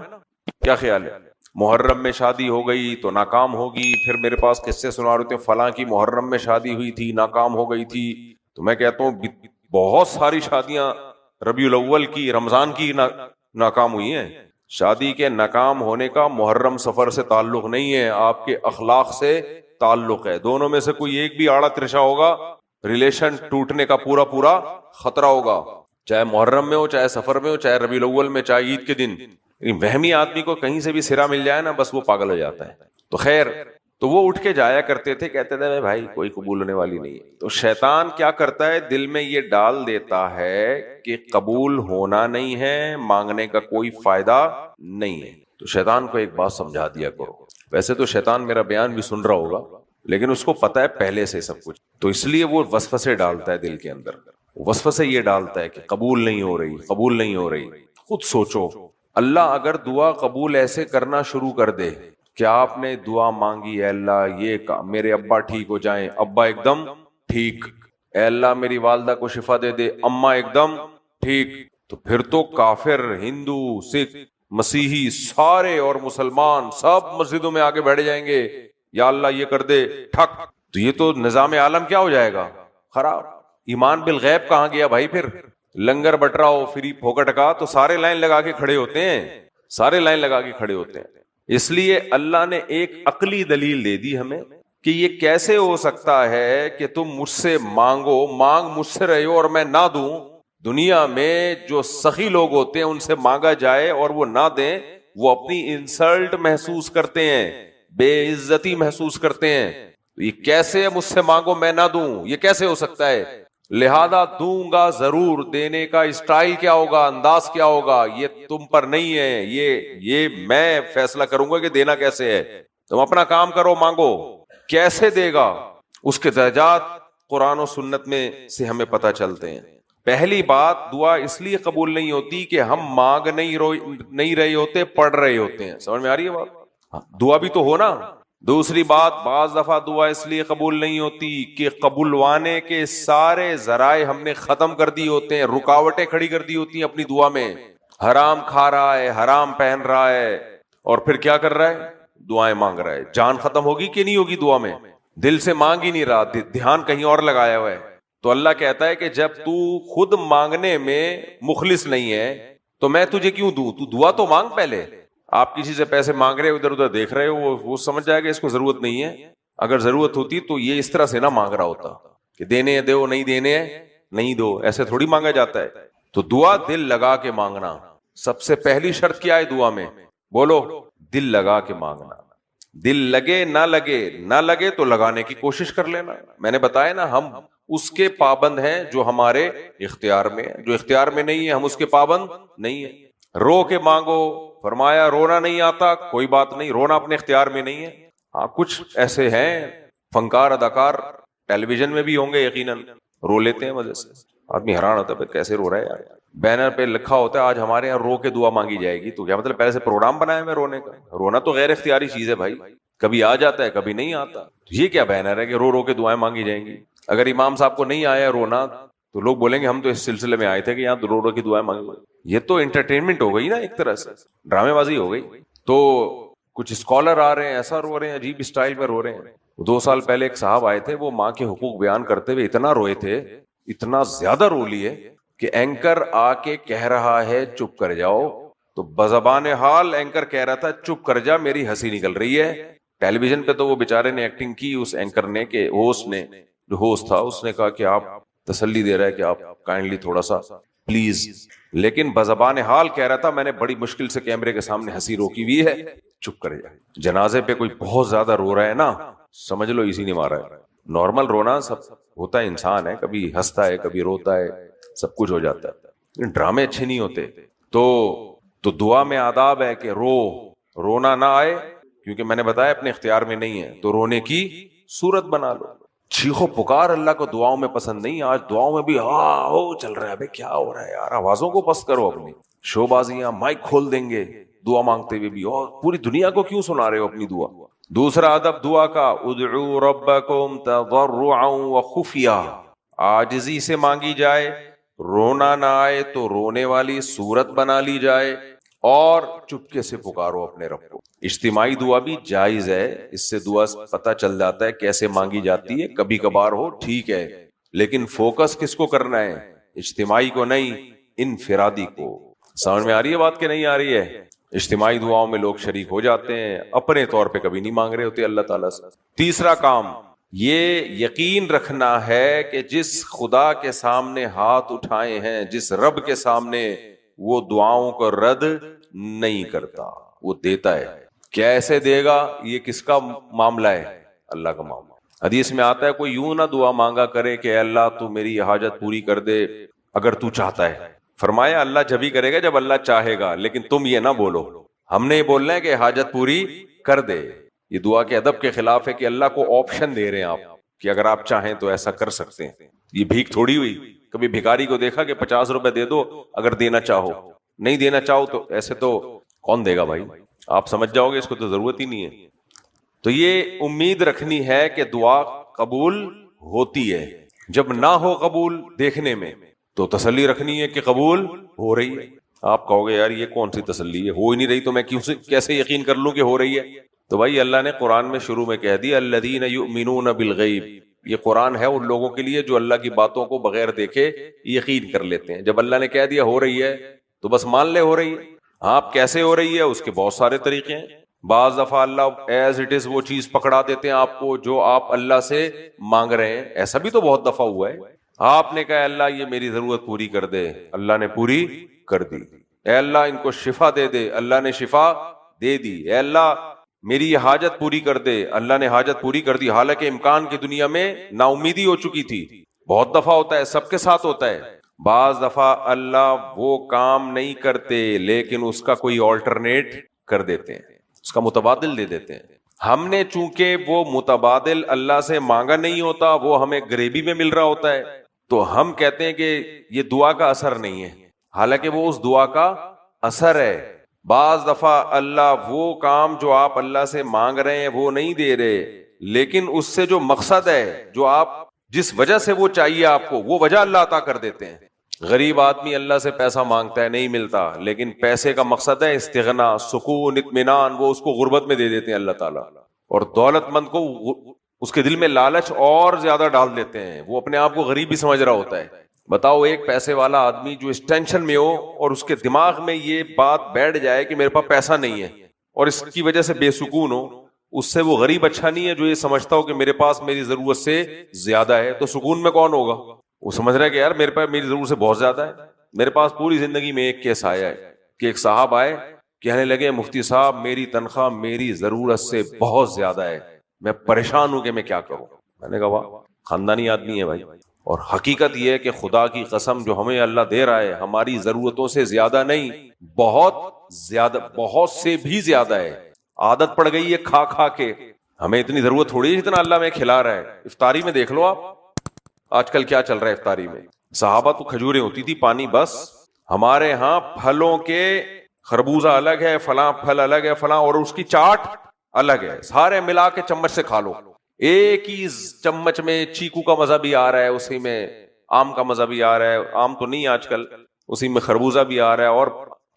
کیا خیال ہے؟ محرم میں شادی ہو گئی تو ناکام ہوگی. پھر میرے پاس قصے سنا رہے تھے فلاں کی محرم میں شادی ہوئی تھی ناکام ہو گئی تھی. تو میں کہتا ہوں بہت ساری شادیاں ربیع الاول کی، رمضان کی ناکام ہوئی ہیں. شادی کے ناکام ہونے کا محرم سفر سے تعلق نہیں ہے، آپ کے اخلاق سے تعلق ہے. دونوں میں سے کوئی ایک بھی آڑا ترشا ہوگا، ریلیشن ٹوٹنے کا پورا پورا خطرہ ہوگا. چاہے محرم میں ہو، چاہے سفر میں ہو، چاہے ربیع الاول میں، چاہے عید کے دن. وہمی آدمی کو کہیں سے بھی سرا مل جائے نا بس وہ پاگل ہو جاتا ہے. تو خیر، تو وہ اٹھ کے جایا کرتے تھے، کہتے تھے بھائی کوئی قبول ہونے والی نہیں ہے. تو شیطان کیا کرتا ہے، دل میں یہ ڈال دیتا ہے کہ قبول ہونا نہیں ہے، مانگنے کا کوئی فائدہ نہیں ہے. تو شیطان کو ایک بات سمجھا دیا کرو. ویسے تو شیطان میرا بیان بھی سن رہا ہوگا لیکن اس کو پتا ہے پہلے سے سب کچھ، تو اس لیے وہ وسوسے ڈالتا ہے دل کے اندر. وسوسے یہ ڈالتا ہے کہ قبول نہیں ہو رہی، قبول نہیں ہو رہی. خود سوچو، اللہ اگر دعا قبول ایسے کرنا شروع کر دے کہ آپ نے دعا مانگی، اے اللہ یہ میرے ابا ٹھیک ہو جائیں، ابا ایک دم ٹھیک، اے اللہ میری والدہ کو شفا دے دے، اماں ایک دم ٹھیک، تو پھر تو کافر، ہندو، سکھ، مسیحی سارے اور مسلمان سب مسجدوں میں آگے بیٹھ جائیں گے، یا اللہ یہ کر دے ٹھک. تو یہ تو نظام عالم کیا ہو جائے گا؟ خراب. ایمان بالغیب کہاں گیا بھائی؟ پھر لنگر بٹ رہا ہو فری پھوکٹ کا تو سارے لائن لگا کے کھڑے ہوتے ہیں، سارے لائن لگا کے کھڑے ہوتے ہیں. اس لیے اللہ نے ایک عقلی دلیل دے دی ہمیں کہ یہ کیسے ہو سکتا ہے کہ تم مجھ سے مانگو، مانگ مجھ سے رہے ہو اور میں نہ دوں. دنیا میں جو سخی لوگ ہوتے ہیں ان سے مانگا جائے اور وہ نہ دیں، وہ اپنی انسلٹ محسوس کرتے ہیں، بے عزتی محسوس کرتے ہیں. یہ کیسے مجھ سے مانگو میں نہ دوں، یہ کیسے ہو سکتا ہے؟ لہذا دوں گا ضرور. دینے کا اسٹائل کیا ہوگا، انداز کیا ہوگا، یہ تم پر نہیں ہے، یہ میں فیصلہ کروں گا کہ دینا کیسے ہے. تم اپنا کام کرو، مانگو. کیسے دے گا اس کے درجات قرآن و سنت میں سے ہمیں پتہ چلتے ہیں. پہلی بات، دعا اس لیے قبول نہیں ہوتی کہ ہم مانگ نہیں رہے ہوتے، پڑھ رہے ہوتے ہیں. سمجھ میں آ رہی ہے بات؟ دعا بھی تو ہو نا. دوسری بات، بعض دفعہ دعا اس لیے قبول نہیں ہوتی کہ قبولوانے کے سارے ذرائع ہم نے ختم کر دی ہوتے ہیں، رکاوٹیں کھڑی کر دی ہوتی ہیں اپنی دعا میں. حرام کھا رہا ہے، حرام پہن رہا ہے، اور پھر کیا کر رہا ہے؟ دعائیں مانگ رہا ہے. جان ختم ہوگی کہ نہیں ہوگی دعا میں؟ دل سے مانگ ہی نہیں رہا، دھیان کہیں اور لگایا ہوا ہے. تو اللہ کہتا ہے کہ جب تو خود مانگنے میں مخلص نہیں ہے تو میں تجھے کیوں دوں؟ تو دعا تو مانگ پہلے. آپ کسی سے پیسے مانگ رہے، ادھر ادھر دیکھ رہے ہو، وہ سمجھ جائے گا اس کو ضرورت نہیں ہے. اگر ضرورت ہوتی تو یہ اس طرح سے نہ مانگ رہا ہوتا کہ دینے ہیں دو، نہیں دینے ہیں نہیں دو. ایسے تھوڑی مانگا جاتا ہے. تو دعا دل لگا کے مانگنا. سب سے پہلی شرط کیا ہے دعا میں؟ بولو، دل لگا کے مانگنا. دل لگے نہ لگے تو لگانے کی کوشش کر لینا. میں نے بتایا نا، ہم اس کے پابند ہیں جو ہمارے اختیار میں ہے، جو اختیار میں نہیں ہے ہم اس کے پابند نہیں ہے. رو کے مانگو، فرمایا رونا نہیں آتا کوئی بات نہیں، رونا اپنے اختیار میں نہیں ہے. ہاں کچھ ایسے ہیں فنکار اداکار ٹیلی ویژن میں بھی ہوں گے یقیناً، رو لیتے ہیں مزے سے. آدمی حیران ہوتا ہے کیسے رو رہا ہے یار. بینر پہ لکھا ہوتا ہے آج ہمارے یہاں رو کے دعا مانگی جائے گی. تو کیا مطلب پہلے سے پروگرام بنایا میں رونے کا؟ رونا تو غیر اختیاری چیز ہے بھائی، کبھی آ جاتا ہے کبھی نہیں آتا. یہ کیا بینر ہے کہ رو کے دعائیں مانگی جائیں گی؟ اگر امام صاحب کو نہیں آیا رونا تو لوگ بولیں گے ہم تو اس سلسلے میں آئے تھے کہ یہاں رو کی دعائیں مانگی. یہ تو انٹرٹینمنٹ ہو گئی نا، ایک طرح سے ڈرامے بازی ہو گئی. تو کچھ اسکالر آ رہے ہیں ایسا رو رہے ہیں، عجیب اسٹائل میں رو رہے ہیں. 2 سال پہلے ایک صاحب آئے تھے، وہ ماں کے حقوق بیان کرتے ہوئے اتنا روئے تھے، اتنا زیادہ رو لیے کہ اینکر آ کے کہہ رہا ہے چپ کر جاؤ، تو بزبان حال اینکر کہہ رہا تھا چپ کر جا میری ہنسی نکل رہی ہے. ٹیلی ویژن پہ تو وہ بیچارے نے ایکٹنگ کی اس اینکر نے، کہ ہوسٹ نے، جو ہوسٹ تھا اس نے کہا کہ آپ تسلی دے رہا ہے کہ آپ کائنڈلی تھوڑا سا پلیز. لیکن بزبان حال کہہ رہا تھا میں نے بڑی مشکل سے کیمرے کے سامنے ہنسی روکی ہوئی ہے. چپ کرے جائے. جنازے پہ کوئی بہت زیادہ رو رہا ہے نا, سمجھ لو اسی نے مارا ہے. نارمل رونا سب ہوتا ہے, انسان ہے, کبھی ہنستا ہے کبھی روتا ہے, سب کچھ ہو جاتا ہے. ڈرامے اچھے نہیں ہوتے. تو دعا میں آداب ہے کہ رونا نہ آئے, کیونکہ میں نے بتایا اپنے اختیار میں نہیں ہے, تو رونے کی صورت بنا لو. چیخو پکار اللہ کو دعاؤں میں پسند نہیں. آج دعاؤں میں بھی ہاں ہو چل رہا ہے, بھائی کیا ہو رہا ہے یار, آوازوں کو پست کرو اپنی. شو بازیاں مائک کھول دیں گے دعا مانگتے ہوئے بھی, اور پوری دنیا کو کیوں سنا رہے ہو اپنی دعا. دوسرا ادب دعا کا, ادعوا ربکم تضرعا وخفیا, عاجزی سے مانگی جائے, رونا نہ آئے تو رونے والی صورت بنا لی جائے, اور چپکے سے پکارو اپنے رب کو. اجتماعی دعا بھی جائز ہے, اس سے دعا پتہ چل جاتا ہے کیسے مانگی جاتی ہے. کبھی کبھار ہو ٹھیک ہے, لیکن فوکس کس کو کرنا ہے, اجتماعی کو نہیں, انفرادی کو. سمجھ میں آ رہی ہے بات کہ نہیں آ رہی ہے؟ اجتماعی دعاؤں میں لوگ شریک ہو جاتے ہیں, اپنے طور پہ کبھی نہیں مانگ رہے ہوتے اللہ تعالیٰ سے. تیسرا کام یہ یقین رکھنا ہے کہ جس خدا کے سامنے ہاتھ اٹھائے ہیں, جس رب کے سامنے, وہ دعاؤں کو رد نہیں کرتا, وہ دیتا ہے. کیسے دے گا, یہ کس کا معاملہ ہے, اللہ کا معاملہ. حدیث میں آتا ہے کوئی یوں نہ دعا مانگا کرے کہ اے اللہ تو میری حاجت پوری کر دے اگر تو چاہتا ہے. فرمایا اللہ جبھی کرے گا جب اللہ چاہے گا, لیکن تم یہ نہ بولو, ہم نے یہ بولنا ہے کہ حاجت پوری کر دے. یہ دعا کے ادب کے خلاف ہے کہ اللہ کو آپشن دے رہے ہیں آپ کہ اگر آپ چاہیں تو ایسا کر سکتے ہیں. یہ بھیک تھوڑی ہوئی, کبھی بھکاری کو دیکھا کہ 50 روپے دے دو اگر دینا چاہو, نہیں دینا چاہو تو ایسے تو کون دے گا بھائی, آپ سمجھ جاؤ گے اس کو تو ضرورت ہی نہیں ہے. تو یہ امید رکھنی ہے کہ دعا قبول ہوتی ہے. جب نہ ہو قبول دیکھنے میں تو تسلی رکھنی ہے کہ قبول ہو رہی ہے. آپ کہو گے یار یہ کون سی تسلی ہے, ہو ہی نہیں رہی تو میں کیسے یقین کر لوں کہ ہو رہی ہے. تو بھائی اللہ نے قرآن میں شروع میں کہہ دیا الذین یؤمنون بالغیب, یہ قرآن ہے ان لوگوں کے لیے جو اللہ کی باتوں کو بغیر دیکھے یقین کر لیتے ہیں. جب اللہ نے کہہ دیا ہو رہی ہے تو بس مان لے ہو رہی ہے. آپ کیسے ہو رہی ہے اس کے بہت سارے طریقے ہیں. بعض دفعہ اللہ ایز اٹ از وہ چیز پکڑا دیتے ہیں آپ کو جو آپ اللہ سے مانگ رہے ہیں. ایسا بھی تو بہت دفعہ ہوا ہے. آپ نے کہا اللہ یہ میری ضرورت پوری کر دے, اللہ نے پوری کر دی. اے اللہ ان کو شفا دے دے, اللہ نے شفا دے دی. اے اللہ میری یہ حاجت پوری کر دے, اللہ نے حاجت پوری کر دی. حالانکہ امکان کی دنیا میں نا امیدی ہو چکی تھی. بہت دفعہ ہوتا ہے, سب کے ساتھ ہوتا ہے. بعض دفعہ اللہ وہ کام نہیں کرتے لیکن اس کا کوئی آلٹرنیٹ کر دیتے ہیں, اس کا متبادل دے دیتے ہیں. ہم نے چونکہ وہ متبادل اللہ سے مانگا نہیں ہوتا, وہ ہمیں غریبی میں مل رہا ہوتا ہے, تو ہم کہتے ہیں کہ یہ دعا کا اثر نہیں ہے, حالانکہ وہ اس دعا کا اثر ہے. بعض دفعہ اللہ وہ کام جو آپ اللہ سے مانگ رہے ہیں وہ نہیں دے رہے, لیکن اس سے جو مقصد ہے, جو آپ جس وجہ سے وہ چاہیے آپ کو, وہ وجہ اللہ عطا کر دیتے ہیں. غریب آدمی اللہ سے پیسہ مانگتا ہے نہیں ملتا, لیکن پیسے کا مقصد ہے استغنا, سکون, اطمینان, وہ اس کو غربت میں دے دیتے ہیں اللہ تعالیٰ. اور دولت مند کو اس کے دل میں لالچ اور زیادہ ڈال دیتے ہیں, وہ اپنے آپ کو غریب ہی سمجھ رہا ہوتا ہے. بتاؤ ایک پیسے والا آدمی جو اس ٹینشن میں ہو اور اس کے دماغ میں یہ بات بیٹھ جائے کہ میرے پاس پیسہ نہیں ہے اور اس کی وجہ سے بے سکون ہو, اس سے وہ غریب اچھا نہیں ہے جو یہ سمجھتا ہو کہ میرے پاس میری ضرورت سے زیادہ ہے. تو سکون میں کون ہوگا؟ وہ سمجھ رہا ہے کہ یار میرے پاس میری ضرورت سے بہت زیادہ ہے. میرے پاس پوری زندگی میں ایک کیس آیا ہے کہ ایک صاحب آئے کہنے لگے مفتی صاحب میری تنخواہ میری ضرورت سے بہت زیادہ ہے, میں پریشان ہوں کہ میں کیا کروں. میں نے کہا واہ خاندانی آدمی ہے بھائی. اور حقیقت یہ ہے کہ خدا کی قسم جو ہمیں اللہ دے رہا ہے ہماری ضرورتوں سے زیادہ نہیں, بہت زیادہ, بہت سے بھی زیادہ ہے. عادت پڑ گئی ہے کھا کھا کے, ہمیں اتنی ضرورت تھوڑی ہے جتنا اللہ ہمیں کھلا رہا ہے. افطاری میں دیکھ لو آپ آج کل کیا چل رہا ہے افطاری میں. صحابہ تو کھجوریں ہوتی تھی پانی بس, ہمارے ہاں پھلوں کے خربوزہ الگ ہے, فلاں پھل الگ ہے, فلاں, اور اس کی چاٹ الگ ہے, سارے ملا کے چمچ سے کھا لو. ایک ہی چمچ میں چیکو کا مزہ بھی آ رہا ہے, اسی میں آم کا مزہ بھی آ رہا ہے, آم تو نہیں آج کل, اسی میں خربوزہ بھی آ رہا ہے, اور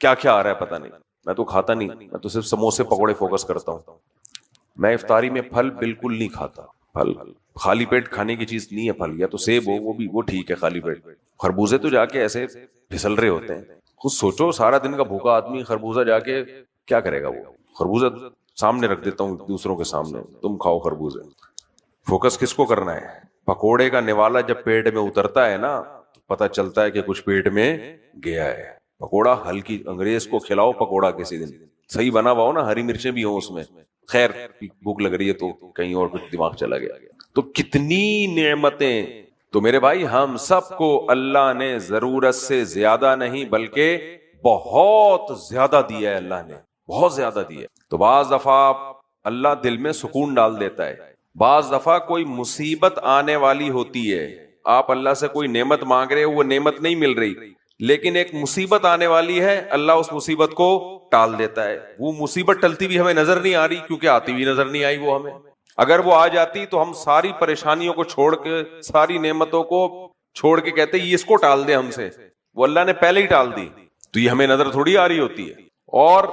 کیا کیا آ رہا ہے پتہ نہیں. میں تو کھاتا نہیں, میں تو صرف سموسے پکوڑے فوکس کرتا ہوں. میں افطاری میں پھل بالکل نہیں کھاتا. پھل خالی پیٹ کھانے کی چیز نہیں ہے. پھل یا تو سیب ہو وہ بھی وہ ٹھیک ہے خالی پیٹ, خربوزے تو جا کے ایسے پھسل رہے ہوتے ہیں. خود سوچو سارا دن کا بھوکا آدمی خربوزہ جا کے کیا کرے گا. وہ خربوزہ سامنے رکھ دیتا ہوں دوسروں کے سامنے, تم کھاؤ خربوزے. فوکس کس کو کرنا ہے؟ پکوڑے کا نوالا جب پیٹ میں اترتا ہے نا, پتہ چلتا ہے کہ کچھ پیٹ میں گیا ہے. پکوڑا ہلکی انگریز کو کھلاؤ پکوڑا کسی دن, صحیح بنا ہوا ہو نا, ہری مرچیں بھی ہوں اس میں, خیر بھوک لگ رہی ہے تو کہیں اور کچھ دماغ چلا گیا. تو کتنی نعمتیں. تو میرے بھائی ہم سب کو اللہ نے ضرورت سے زیادہ نہیں بلکہ بہت زیادہ دیا ہے, اللہ نے بہت زیادہ دیا ہے. تو بعض دفعہ اللہ دل میں سکون ڈال دیتا ہے, بعض دفعہ کوئی مصیبت آنے والی ہوتی ہے, آپ اللہ سے کوئی نعمت مانگ رہے ہو, وہ نعمت نہیں مل رہی, لیکن ایک مصیبت آنے والی ہے, اللہ اس مصیبت کو ٹال دیتا ہے. وہ مصیبت ٹلتی بھی ہمیں نظر نہیں آ رہی کیونکہ آتی بھی نظر نہیں آئی وہ ہمیں. اگر وہ آ جاتی تو ہم ساری پریشانیوں کو چھوڑ کے, ساری نعمتوں کو چھوڑ کے کہتے یہ اس کو ٹال دے ہم سے, وہ اللہ نے پہلے ہی ٹال دی, تو یہ ہمیں نظر تھوڑی آ رہی ہوتی ہے. اور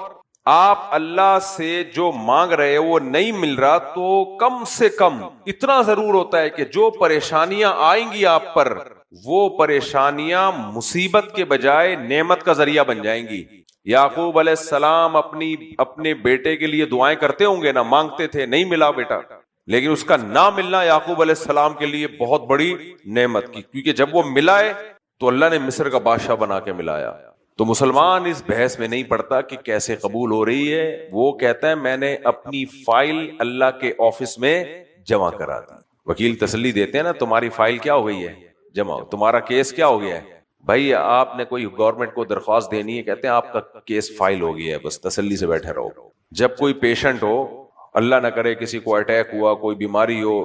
آپ اللہ سے جو مانگ رہے ہو وہ نہیں مل رہا تو کم سے کم اتنا ضرور ہوتا ہے کہ جو پریشانیاں آئیں گی آپ پر, وہ پریشانیاں مصیبت کے بجائے نعمت کا ذریعہ بن جائیں گی. یعقوب علیہ السلام اپنے بیٹے کے لیے دعائیں کرتے ہوں گے نا, مانگتے تھے نہیں ملا بیٹا, لیکن اس کا نہ ملنا یعقوب علیہ السلام کے لیے بہت بڑی نعمت کی, کیونکہ جب وہ ملا ہے تو اللہ نے مصر کا بادشاہ بنا کے ملایا. تو مسلمان اس بحث میں نہیں پڑتا کہ کیسے قبول ہو رہی ہے, وہ کہتا ہے میں نے اپنی فائل اللہ کے آفس میں جمع کرا دی. وکیل تسلی دیتے ہیں نا, تمہاری فائل کیا ہو گئی ہے جمع, تمہارا کیس کیا ہو گیا ہے. بھائی آپ نے کوئی گورنمنٹ کو درخواست دینی ہے, کہتے ہیں آپ کا کیس فائل ہو گیا ہے, بس تسلی سے بیٹھے رہو. جب کوئی پیشنٹ ہو, اللہ نہ کرے کسی کو اٹیک ہوا, کوئی بیماری ہو,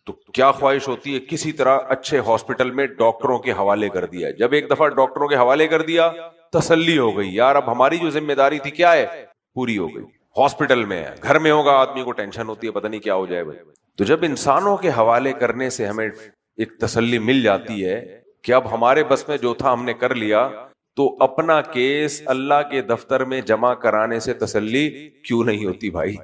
تو کیا خواہش ہوتی ہے کسی طرح اچھے ہاسپٹل میں ڈاکٹروں کے حوالے کر دیا. جب ایک دفعہ ڈاکٹروں کے حوالے کر دیا تسلی ہو گئی, یار اب ہماری جو ذمہ داری تھی کیا ہے, پوری ہو گئی. ہاسپٹل میں ہے, گھر میں ہوگا آدمی کو ٹینشن ہوتی ہے پتہ نہیں کیا ہو جائے بھائی. تو جب انسانوں کے حوالے کرنے سے ہمیں ایک تسلی مل جاتی ہے کہ اب ہمارے بس میں جو تھا ہم نے کر لیا, تو اپنا کیس اللہ کے دفتر میں جمع کرانے سے تسلی کیوں نہیں ہوتی بھائی.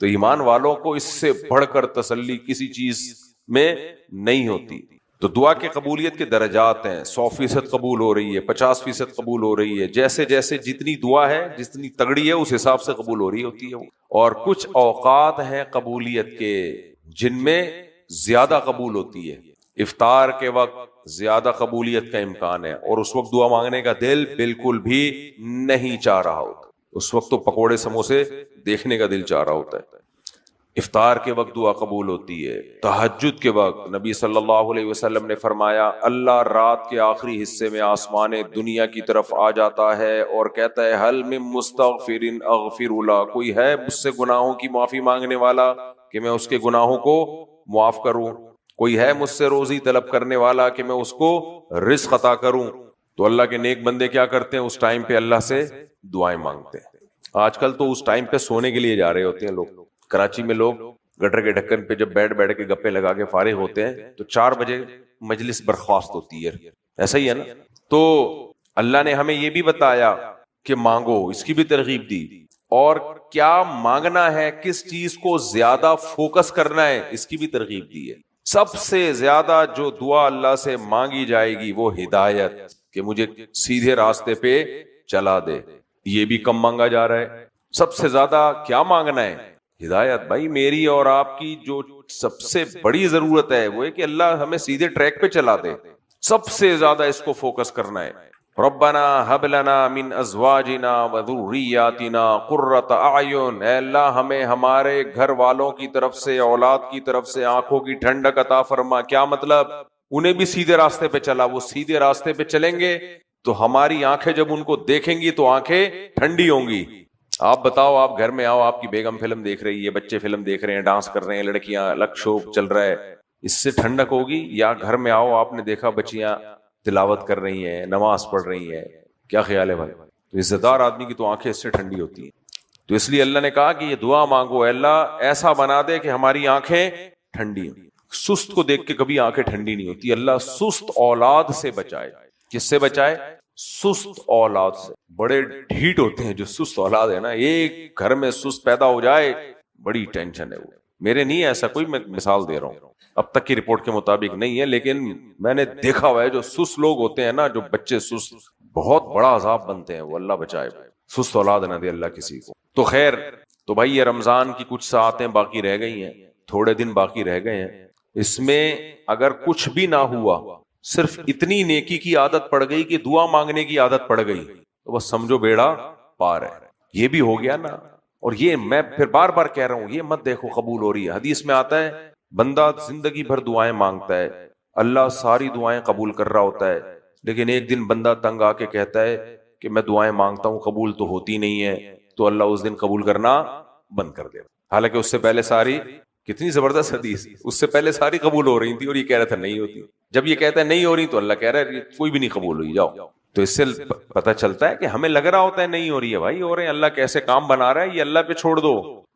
تو ایمان والوں کو اس سے بڑھ کر تسلی کسی چیز میں نہیں ہوتی. تو دعا کے قبولیت کے درجات ہیں, 100% قبول ہو رہی ہے, 50% قبول ہو رہی ہے, جیسے جیسے جتنی دعا ہے جتنی تگڑی ہے اس حساب سے قبول ہو رہی ہوتی ہے. اور کچھ اوقات ہیں قبولیت کے جن میں زیادہ قبول ہوتی ہے. افطار کے وقت زیادہ قبولیت کا امکان ہے, اور اس وقت دعا مانگنے کا دل بالکل بھی نہیں چاہ رہا ہوتا, اس وقت تو پکوڑے سموسے دیکھنے کا دل چاہ رہا ہوتا ہے. افطار کے وقت دعا قبول ہوتی ہے. تہجد کے وقت نبی صلی اللہ علیہ وسلم نے فرمایا اللہ رات کے آخری حصے میں آسمان دنیا کی طرف آ جاتا ہے اور کہتا ہے حل من مستغفر اغفر له, کوئی ہے مجھ سے گناہوں کی معافی مانگنے والا کہ میں اس کے گناہوں کو معاف کروں, کوئی ہے مجھ سے روزی طلب کرنے والا کہ میں اس کو رزق عطا کروں. تو اللہ کے نیک بندے کیا کرتے ہیں, اس ٹائم پہ اللہ سے دعائیں مانگتے ہیں. آج کل تو اس ٹائم پہ سونے کے لیے جا رہے ہوتے ہیں لوگ. کراچی میں لوگ گٹر کے ڈھکن پہ جب بیٹھ کے گپے لگا کے فارغ ہوتے ہیں تو 4 بجے مجلس برخاست ہوتی ہے, ایسا ہی ہے نا. تو اللہ نے ہمیں یہ بھی بتایا کہ مانگو, اس کی بھی ترغیب دی, اور کیا مانگنا ہے, کس چیز کو زیادہ فوکس کرنا ہے, اس کی بھی ترغیب دی ہے. سب سے زیادہ جو دعا اللہ سے مانگی جائے گی وہ ہدایت, کہ مجھے سیدھے راستے پہ چلا دے. یہ بھی کم مانگا جا رہا ہے. سب سے زیادہ کیا مانگنا ہے, ہدایت. بھائی میری اور آپ کی جو سب سے بڑی ضرورت ہے وہ ہے کہ اللہ ہمیں سیدھے ٹریک پہ چلا دے. سب سے زیادہ اس کو فوکس کرنا ہے. ربنا هب لنا من ازواجنا وذرياتنا قرۃ اعین, اے اللہ ہمیں ہمارے گھر والوں کی طرف سے, اولاد کی طرف سے آنکھوں کی ٹھنڈک عطا فرما. کیا مطلب, انہیں بھی سیدھے راستے پہ چلا, وہ سیدھے راستے پہ چلیں گے تو ہماری آنکھیں جب ان کو دیکھیں گی تو آنکھیں ٹھنڈی ہوں گی. آپ بتاؤ, آپ گھر میں آؤ, آپ کی بیگم فلم دیکھ رہی ہے, بچے فلم دیکھ رہے ہیں, ڈانس کر رہے ہیں, لڑکیاں لک شوق چل رہا ہے, اس سے ٹھنڈک ہوگی؟ یا گھر میں آؤ, آپ نے دیکھا بچیاں تلاوت کر رہی ہیں, نماز پڑھ رہی ہیں, کیا خیال ہے بھائی؟ تو عزت دار آدمی کی تو آنکھیں اس سے ٹھنڈی ہوتی ہیں. تو اس لیے اللہ نے کہا کہ یہ دعا مانگو, اے اللہ ایسا بنا دے کہ ہماری آنکھیں ٹھنڈی ہوں. سست کو دیکھ کے کبھی آنکھیں ٹھنڈی نہیں ہوتی. اللہ سست اولاد سے بچائے. کس سے بچائے؟ سست اولاد سے. بڑے ڈھیٹ ہوتے ہیں جو سست اولاد ہے نا, ایک گھر میں سست پیدا ہو جائے بڑی ٹینشن ہے. وہ میرے نہیں ایسا کوئی, میں مثال دے رہا ہوں, اب تک کی رپورٹ کے مطابق نہیں ہے, لیکن میں نے دیکھا ہوا ہے جو سست لوگ ہوتے ہیں نا, جو بچے سست, بہت بڑا عذاب بنتے ہیں. وہ اللہ بچائے, سست اولاد نہ دے اللہ کسی کو. تو خیر, تو بھائی یہ رمضان کی کچھ ساعتیں باقی رہ گئی ہیں, تھوڑے دن باقی رہ گئے ہیں. اس میں اگر کچھ بھی نہ ہوا صرف اتنی نیکی کی عادت پڑ گئی کہ دعا مانگنے کی عادت پڑ گئی تو بس سمجھو بیڑا پار ہے. یہ بھی ہو گیا نا. اور یہ میں پھر بار بار کہہ رہا ہوں، یہ مت دیکھو قبول ہو رہی ہے. حدیث میں آتا ہے بندہ زندگی بھر دعائیں مانگتا ہے، اللہ ساری دعائیں قبول کر رہا ہوتا ہے، لیکن ایک دن بندہ تنگ آ کے کہتا ہے کہ میں دعائیں مانگتا ہوں قبول تو ہوتی نہیں ہے، تو اللہ اس دن قبول کرنا بند کر دیتا. حالانکہ اس سے پہلے ساری، کتنی زبردست حدیث، اس سے پہلے ساری قبول ہو رہی تھی اور یہ کہہ رہا تھا نہیں ہوتی. جب یہ کہتا ہے نہیں ہو رہی تو اللہ کہہ رہا ہے کوئی بھی نہیں قبول ہوئی، جاؤ. تو اس سے پتہ چلتا ہے کہ ہمیں لگ رہا ہوتا ہے نہیں ہو رہی ہے، بھائی ہو رہے ہیں، اللہ کیسے کام بنا رہا ہے، یہ اللہ پہ چھوڑ دو،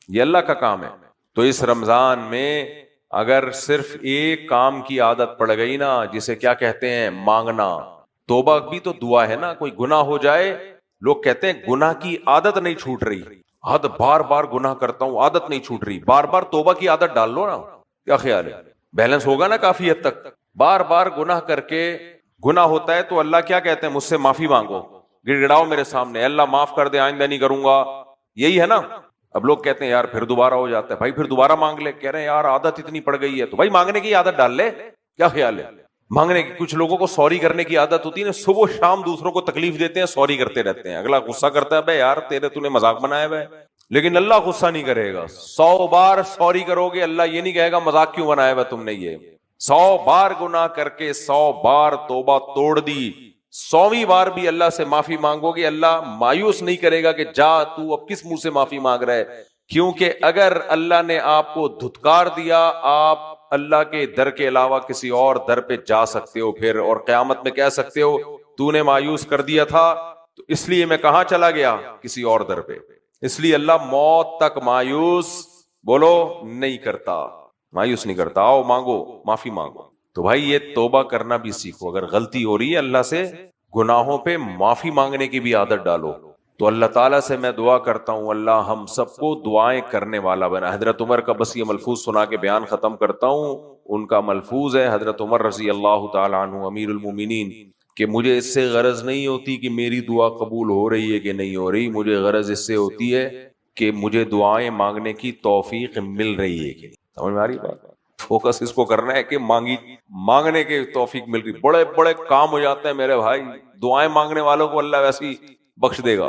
یہ اللہ کا کام ہے. تو اس رمضان میں اگر صرف ایک کام کی عادت پڑ گئی نا، جسے کیا کہتے ہیں مانگنا، توبہ بھی تو دعا ہے نا. کوئی گناہ ہو جائے، لوگ کہتے ہیں گناہ کی عادت نہیں چھوٹ رہی، بار بار گناہ کرتا ہوں عادت نہیں چھوٹ رہی. بار بار توبہ کی عادت ڈال لو نا، کیا خیال ہے؟ بیلنس ہوگا نا کافی حد تک. بار بار گناہ کر کے، گناہ ہوتا ہے تو اللہ کیا کہتے ہیں مجھ سے معافی مانگو، گڑ گڑاؤ میرے سامنے، اللہ معاف کر دے آئندہ نہیں کروں گا. یہی ہے نا. اب لوگ کہتے ہیں یار پھر دوبارہ ہو جاتا ہے، بھائی پھر دوبارہ مانگ لے. کہہ رہے ہیں یار عادت اتنی پڑ گئی ہے تو بھائی مانگنے کی عادت ڈال لے، کیا خیال ہے؟ مانگنے کی. کچھ لوگوں کو سوری کرنے کی عادت ہوتی ہے نا، صبح شام دوسروں کو تکلیف دیتے ہیں، سوری کرتے رہتے ہیں. اگلا غصہ کرتا ہے بھائی یار تو نے مذاق بنایا ہے، لیکن اللہ غصہ نہیں کرے گا. 100 بار سوری کرو گے، اللہ یہ نہیں کہے گا مذاق کیوں بنایا ہے تم نے. یہ 100 بار گناہ کر کے 100 بار توبہ توڑ دی، 100ویں بار بھی اللہ سے معافی مانگو گے، اللہ مایوس نہیں کرے گا کہ جا تو اب کس منہ سے معافی مانگ رہا ہے. کیونکہ اگر اللہ نے آپ کو دھتکار دیا، آپ اللہ کے در کے علاوہ کسی اور در پہ جا سکتے ہو پھر، اور قیامت میں کہہ سکتے ہو تو نے مایوس کر دیا تھا تو اس لیے میں کہاں چلا گیا، کسی اور در پہ. اس لیے اللہ موت تک مایوس بولو نہیں کرتا، مایوس نہیں کرتا. آؤ مانگو، معافی مانگو. تو بھائی یہ توبہ کرنا بھی سیکھو. اگر غلطی ہو رہی ہے اللہ سے، گناہوں پہ معافی مانگنے کی بھی عادت ڈالو. تو اللہ تعالیٰ سے میں دعا کرتا ہوں اللہ ہم سب کو دعائیں کرنے والا بنا. حضرت عمر کا بس یہ ملفوظ سنا کے بیان ختم کرتا ہوں. ان کا ملفوظ ہے حضرت عمر رضی اللہ تعالیٰ عنہ امیر المومنین، کہ مجھے اس سے غرض نہیں ہوتی کہ میری دعا قبول ہو رہی ہے کہ نہیں ہو رہی، مجھے غرض اس سے ہوتی ہے کہ مجھے دعائیں مانگنے کی توفیق مل رہی ہے کہ نہیں. سمجھ میں آ رہی بات؟ فوکس اس کو کرنا ہے کہ مانگنے کی توفیق مل رہی. بڑے بڑے کام ہو جاتے ہیں میرے بھائی، دعائیں مانگنے والوں کو اللہ ویسی بخش دے گا.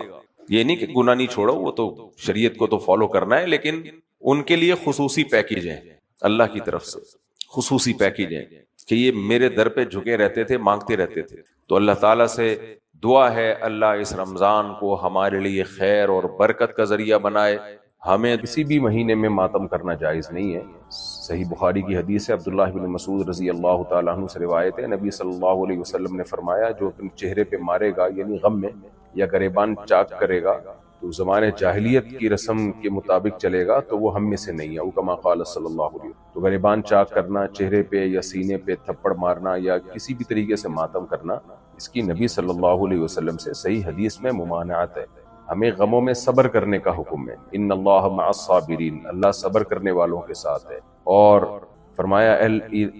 یہ نہیں کہ گناہ نہیں چھوڑو، وہ تو شریعت کو تو فالو کرنا ہے، لیکن ان کے لیے خصوصی پیکیج ہیں اللہ کی طرف سے، خصوصی پیکیج ہیں کہ یہ میرے در پہ جھکے رہتے تھے، مانگتے رہتے تھے. تو اللہ تعالیٰ سے دعا ہے اللہ اس رمضان کو ہمارے لیے خیر اور برکت کا ذریعہ بنائے. ہمیں کسی بھی مہینے میں ماتم کرنا جائز نہیں ہے. صحیح بخاری کی حدیث ہے، عبداللہ بن مسعود رضی اللہ تعالیٰ عنہ سے روایت ہے، نبی صلی اللہ علیہ وسلم نے فرمایا جو اپنے چہرے پہ مارے گا، یعنی غم میں، یا گریبان چاک کرے گا تو زمانے جاہلیت کی رسم کے مطابق چلے گا تو وہ ہم میں سے نہیں ہے، او کما قال صلی اللہ علیہ وسلم. تو گریبان چاک کرنا، چہرے پہ یا سینے پہ تھپڑ مارنا یا کسی بھی طریقے سے ماتم کرنا، اس کی نبی صلی اللہ علیہ وسلم سے صحیح حدیث میں ممانعت ہے. ہمیں غموں میں صبر کرنے کا حکم ہے. ان اللہ مع الصابرین، اللہ صبر کرنے والوں کے ساتھ ہے. اور فرمایا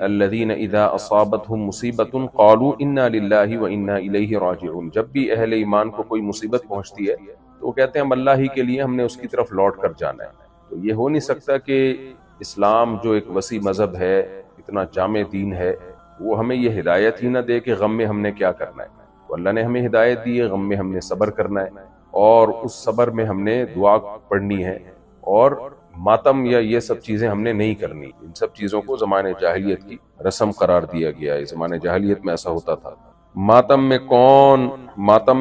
الذین اذا اصابتهم مصیبت قالوا انا للہ وانا الیہ راجعون. جب بھی اہل ایمان کو کوئی مصیبت پہنچتی ہے تو وہ کہتے ہیں ہم اللہ ہی کے لیے، ہم نے اس کی طرف لوٹ کر جانا ہے. تو یہ ہو نہیں سکتا کہ اسلام جو ایک وسیع مذہب ہے، اتنا جامع دین ہے، وہ ہمیں یہ ہدایت ہی نہ دے کہ غم میں ہم نے کیا کرنا ہے. تو اللہ نے ہمیں ہدایت دی ہے، غم میں ہم نے صبر کرنا ہے، اور اس صبر میں ہم نے دعا پڑھنی ہے، اور ماتم یا یہ سب چیزیں ہم نے نہیں کرنی. ان سب چیزوں کو زمانے جاہلیت کی رسم قرار دیا گیا ہے. زمانے جاہلیت میں ایسا ہوتا تھا. ماتم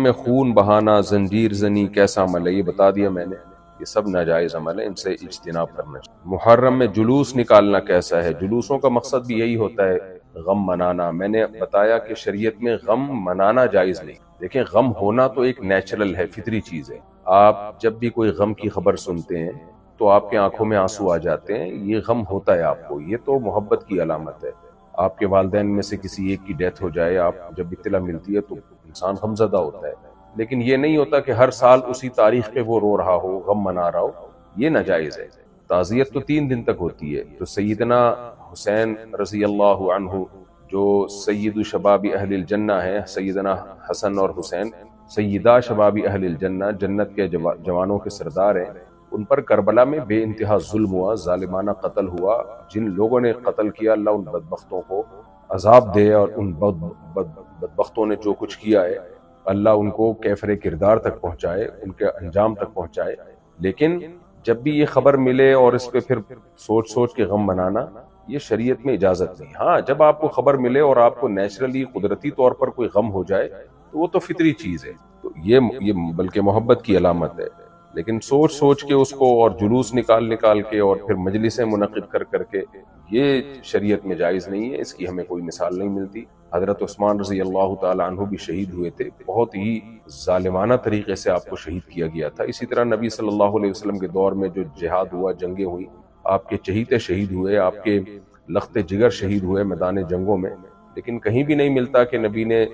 میں خون بہانا، زنجیر زنی کیسا عمل ہے، یہ بتا دیا میں نے. یہ سب ناجائز عمل ہے، ان سے اجتناب کرنا چاہیے. محرم میں جلوس نکالنا کیسا ہے؟ جلوسوں کا مقصد بھی یہی ہوتا ہے، غم منانا. میں نے بتایا کہ شریعت میں غم منانا جائز نہیں. دیکھیں غم ہونا تو ایک نیچرل ہے، فطری چیز ہے. آپ جب بھی کوئی غم کی خبر سنتے ہیں تو آپ کے آنکھوں میں آنسو آ جاتے ہیں، یہ غم ہوتا ہے آپ کو. یہ تو محبت کی علامت ہے. آپ کے والدین میں سے کسی ایک کی ڈیتھ ہو جائے، آپ جب اطلاع ملتی ہے تو انسان غمزدہ ہوتا ہے، لیکن یہ نہیں ہوتا کہ ہر سال اسی تاریخ پہ وہ رو رہا ہو، غم منا رہا ہو. یہ ناجائز ہے. تعزیت تو 3 دن تک ہوتی ہے. تو سیدنا حسین رضی اللہ عنہ جو سید شباب اہل الجنہ ہے، سیدنا حسن اور حسین سیدہ شباب اہل الجنہ، جنت کے جوانوں کے سردار ہیں. ان پر کربلا میں بے انتہا ظلم ہوا، ظالمانہ قتل ہوا. جن لوگوں نے قتل کیا اللہ ان بدبختوں کو عذاب دے اور ان بدبختوں نے جو کچھ کیا ہے اللہ ان کو کیفر کردار تک پہنچائے، ان کے انجام تک پہنچائے۔ لیکن جب بھی یہ خبر ملے اور اس پہ پھر سوچ سوچ کے غم منانا، یہ شریعت میں اجازت نہیں۔ ہاں، جب آپ کو خبر ملے اور آپ کو نیچرلی قدرتی طور پر کوئی غم ہو جائے تو وہ تو فطری چیز ہے، تو یہ بلکہ محبت کی علامت ہے۔ لیکن سوچ سوچ کے اس کو اور جلوس نکال کے اور پھر مجلسیں منعقد کر کے یہ شریعت میں جائز نہیں ہے، اس کی ہمیں کوئی مثال نہیں ملتی۔ حضرت عثمان رضی اللہ تعالی عنہ بھی شہید ہوئے تھے، بہت ہی ظالمانہ طریقے سے آپ کو شہید کیا گیا تھا۔ اسی طرح نبی صلی اللہ علیہ وسلم کے دور میں جو جہاد ہوا، جنگیں ہوئی، آپ کے چہیتے شہید ہوئے، آپ کے لخت جگر شہید ہوئے میدان جنگوں میں، لیکن کہیں بھی نہیں ملتا کہ نبی نے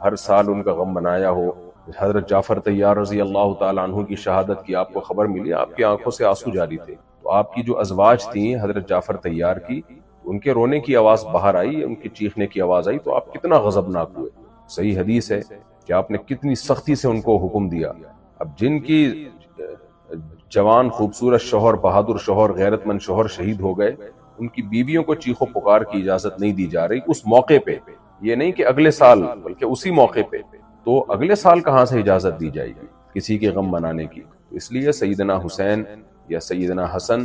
ہر سال ان کا غم منایا ہو۔ حضرت جعفر طیار رضی اللہ تعالی عنہ کی شہادت کی آپ کو خبر ملی، آپ کی آنکھوں سے آنسو جاری تھے، تو آپ کی جو ازواج تھیں حضرت جعفر طیار کی، ان کے رونے کی آواز باہر آئی، ان کی چیخنے کی آواز آئی، تو آپ کتنا غضبناک ہوئے۔ صحیح حدیث ہے کہ آپ نے کتنی سختی سے ان کو حکم دیا۔ اب جن کی جوان خوبصورت شوہر، بہادر شوہر، غیرت مند شوہر شہید ہو گئے، ان کی بیویوں کو چیخ و پکار کی اجازت نہیں دی جا رہی اس موقع پہ، یہ نہیں کہ اگلے سال بلکہ اسی موقع پہ، تو اگلے سال کہاں سے اجازت دی جائے گی کسی کے غم منانے کی؟ تو اس لیے سیدنا حسین یا سیدنا حسن،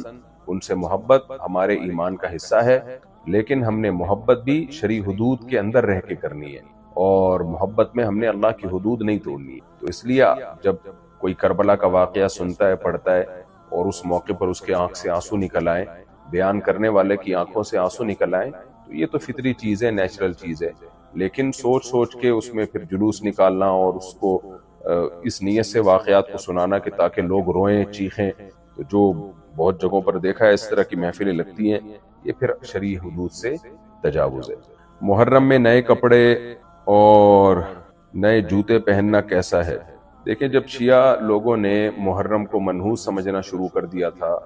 ان سے محبت ہمارے ایمان کا حصہ ہے، لیکن ہم نے محبت بھی شرعی حدود کے اندر رہ کے کرنی ہے، اور محبت میں ہم نے اللہ کی حدود نہیں توڑنی ہے۔ تو اس لیے جب کوئی کربلا کا واقعہ سنتا ہے، پڑھتا ہے، اور اس موقع پر اس کے آنکھ سے آنسو نکل آئے، بیان کرنے والے کی آنکھوں سے آنسو نکل آئے، تو یہ تو فطری چیز ہے، نیچرل چیز ہے۔ لیکن سوچ سوچ کے اس میں پھر جلوس نکالنا اور اس کو اس نیت سے واقعات کو سنانا کہ تاکہ لوگ روئیں، چیخیں، تو جو بہت جگہوں پر دیکھا ہے اس طرح کی محفلیں لگتی ہیں، یہ پھر شرعی حدود سے تجاوز ہے۔ محرم میں نئے کپڑے اور نئے جوتے پہننا کیسا ہے؟ دیکھیں، جب شیعہ لوگوں نے محرم کو منحوس سمجھنا شروع کر دیا تھا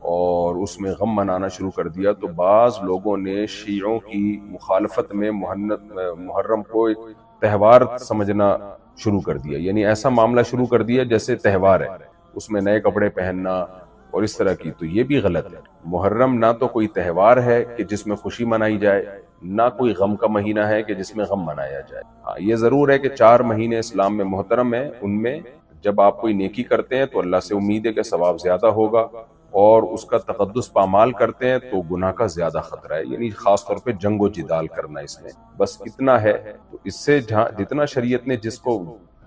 اور اس میں غم منانا شروع کر دیا، تو بعض لوگوں نے شیعوں کی مخالفت میں محرم کو ایک تہوار سمجھنا شروع کر دیا، یعنی ایسا معاملہ شروع کر دیا جیسے تہوار ہے، اس میں نئے کپڑے پہننا اور اس طرح کی، تو یہ بھی غلط ہے۔ محرم نہ تو کوئی تہوار ہے کہ جس میں خوشی منائی جائے، نہ کوئی غم کا مہینہ ہے کہ جس میں غم منایا جائے۔ ہاں، یہ ضرور ہے کہ 4 مہینے اسلام میں محترم ہیں، ان میں جب آپ کوئی نیکی کرتے ہیں تو اللہ سے امید ہے کہ ثواب زیادہ ہوگا، اور اس کا تقدس پامال کرتے ہیں تو گناہ کا زیادہ خطرہ ہے، یعنی خاص طور پہ جنگ و جدال کرنا اس میں، بس اتنا ہے۔ تو اس سے جتنا شریعت نے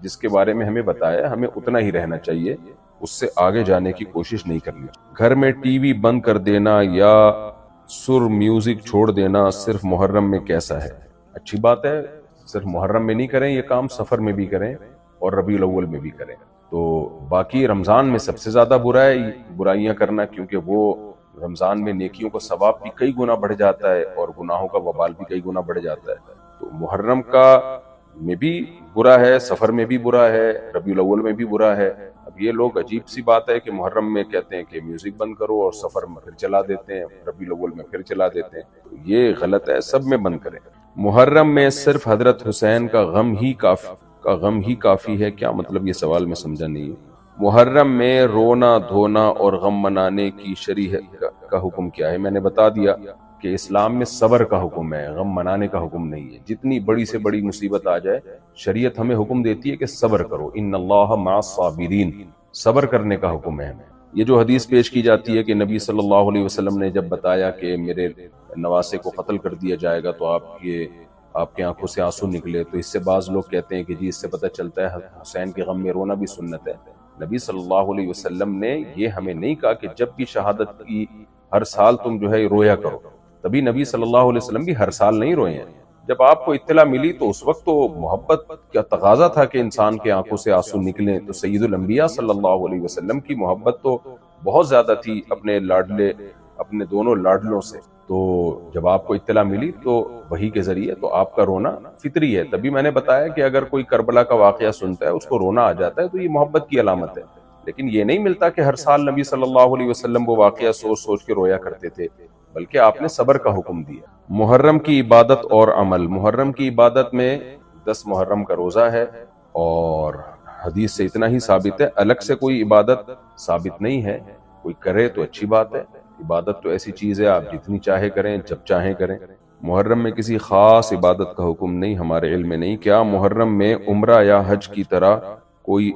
جس کے بارے میں ہمیں بتایا، ہمیں اتنا ہی رہنا چاہیے، اس سے آگے جانے کی کوشش نہیں کرنی چاہیے۔ گھر میں ٹی وی بند کر دینا یا سر میوزک چھوڑ دینا صرف محرم میں کیسا ہے؟ اچھی بات ہے، صرف محرم میں نہیں کریں یہ کام، سفر میں بھی کریں اور ربیع الاول میں بھی کریں۔ تو باقی رمضان میں سب سے زیادہ برا ہے برائیاں کرنا، کیونکہ وہ رمضان میں نیکیوں کا ثواب بھی کئی گنا بڑھ جاتا ہے اور گناہوں کا وبال بھی کئی گنا بڑھ جاتا ہے۔ تو محرم کا میں بھی برا ہے، سفر میں بھی برا ہے، ربیع الاول میں بھی برا ہے۔ اب یہ لوگ عجیب سی بات ہے کہ محرم میں کہتے ہیں کہ میوزک بند کرو اور سفر میں پھر چلا دیتے ہیں، ربیع الاول میں پھر چلا دیتے ہیں، تو یہ غلط ہے، سب میں بند کریں۔ محرم میں صرف حضرت حسین کا غم ہی کافی ہے، کیا مطلب؟ یہ سوال میں سمجھا نہیں ہے۔ محرم میں رونا دھونا اور غم منانے کی شریعت کا حکم کیا ہے؟ میں نے بتا دیا کہ اسلام میں صبر کا حکم ہے، غم منانے کا حکم نہیں ہے۔ جتنی بڑی سے بڑی مصیبت آ جائے، شریعت ہمیں حکم دیتی ہے کہ صبر کرو، ان اللہ مع الصابرین، صبر کرنے کا حکم ہے ہمیں۔ یہ جو حدیث پیش کی جاتی ہے کہ نبی صلی اللہ علیہ وسلم نے جب بتایا کہ میرے نواسے کو قتل کر دیا جائے گا تو آپ کے آنکھوں سے آنسو نکلے، تو اس سے بعض لوگ کہتے ہیں کہ جی اس سے پتہ چلتا ہے حسین کے غم میں رونا بھی سنت ہے۔ نبی صلی اللہ علیہ وسلم نے یہ ہمیں نہیں کہا کہ جب بھی شہادت کی ہر سال تم جو ہے رویا کرو، تبھی نبی صلی اللہ علیہ وسلم بھی ہر سال نہیں روئے ہیں۔ جب آپ کو اطلاع ملی تو اس وقت تو محبت کا تقاضا تھا کہ انسان کے آنکھوں سے آنسو نکلیں، تو سید الانبیاء صلی اللہ علیہ وسلم کی محبت تو بہت زیادہ تھی اپنے دونوں لاڈلوں سے۔ تو جب آپ کو اطلاع ملی تو وحی کے ذریعے تو آپ کا رونا فطری ہے۔ تبھی میں نے بتایا کہ اگر کوئی کربلا کا واقعہ سنتا ہے، اس کو رونا آ جاتا ہے، تو یہ محبت کی علامت ہے۔ لیکن یہ نہیں ملتا کہ ہر سال نبی صلی اللہ علیہ وسلم وہ واقعہ سوچ سوچ کے رویا کرتے تھے، بلکہ آپ نے صبر کا حکم دیا۔ محرم کی عبادت اور عمل۔ محرم کی عبادت میں 10 محرم کا روزہ ہے، اور حدیث سے اتنا ہی ثابت ہے، الگ سے کوئی عبادت ثابت نہیں ہے۔ کوئی کرے تو اچھی بات ہے، عبادت تو ایسی چیز ہے آپ جتنی چاہے کریں، جب چاہیں کریں۔ محرم میں کسی خاص عبادت کا حکم نہیں، ہمارے علم میں نہیں۔ کیا محرم میں عمرہ یا حج کی طرح کوئی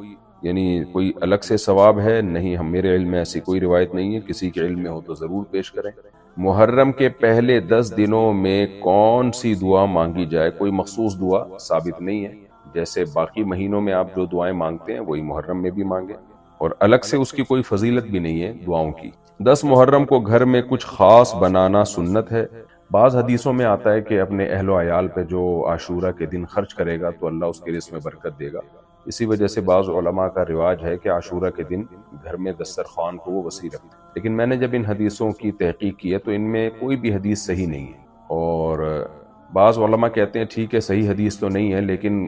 کوئی الگ سے ثواب ہے؟ نہیں، میرے علم میں ایسی کوئی روایت نہیں ہے، کسی کے علم میں ہو تو ضرور پیش کریں۔ محرم کے پہلے 10 دنوں میں کون سی دعا مانگی جائے؟ کوئی مخصوص دعا ثابت نہیں ہے، جیسے باقی مہینوں میں آپ جو دعائیں مانگتے ہیں وہی محرم میں بھی مانگیں، اور الگ سے اس کی کوئی فضیلت بھی نہیں ہے دعاؤں کی۔ 10 محرم کو گھر میں کچھ خاص بنانا سنت ہے؟ بعض حدیثوں میں آتا ہے کہ اپنے اہل و عیال پہ جو عاشورہ کے دن خرچ کرے گا تو اللہ اس کے رزق میں برکت دے گا، اسی وجہ سے بعض علماء کا رواج ہے کہ عاشورہ کے دن گھر میں دسترخوان کو وہ وسیع رکھیں، لیکن میں نے جب ان حدیثوں کی تحقیق کی ہے تو ان میں کوئی بھی حدیث صحیح نہیں ہے، اور بعض علماء کہتے ہیں ٹھیک ہے صحیح حدیث تو نہیں ہے لیکن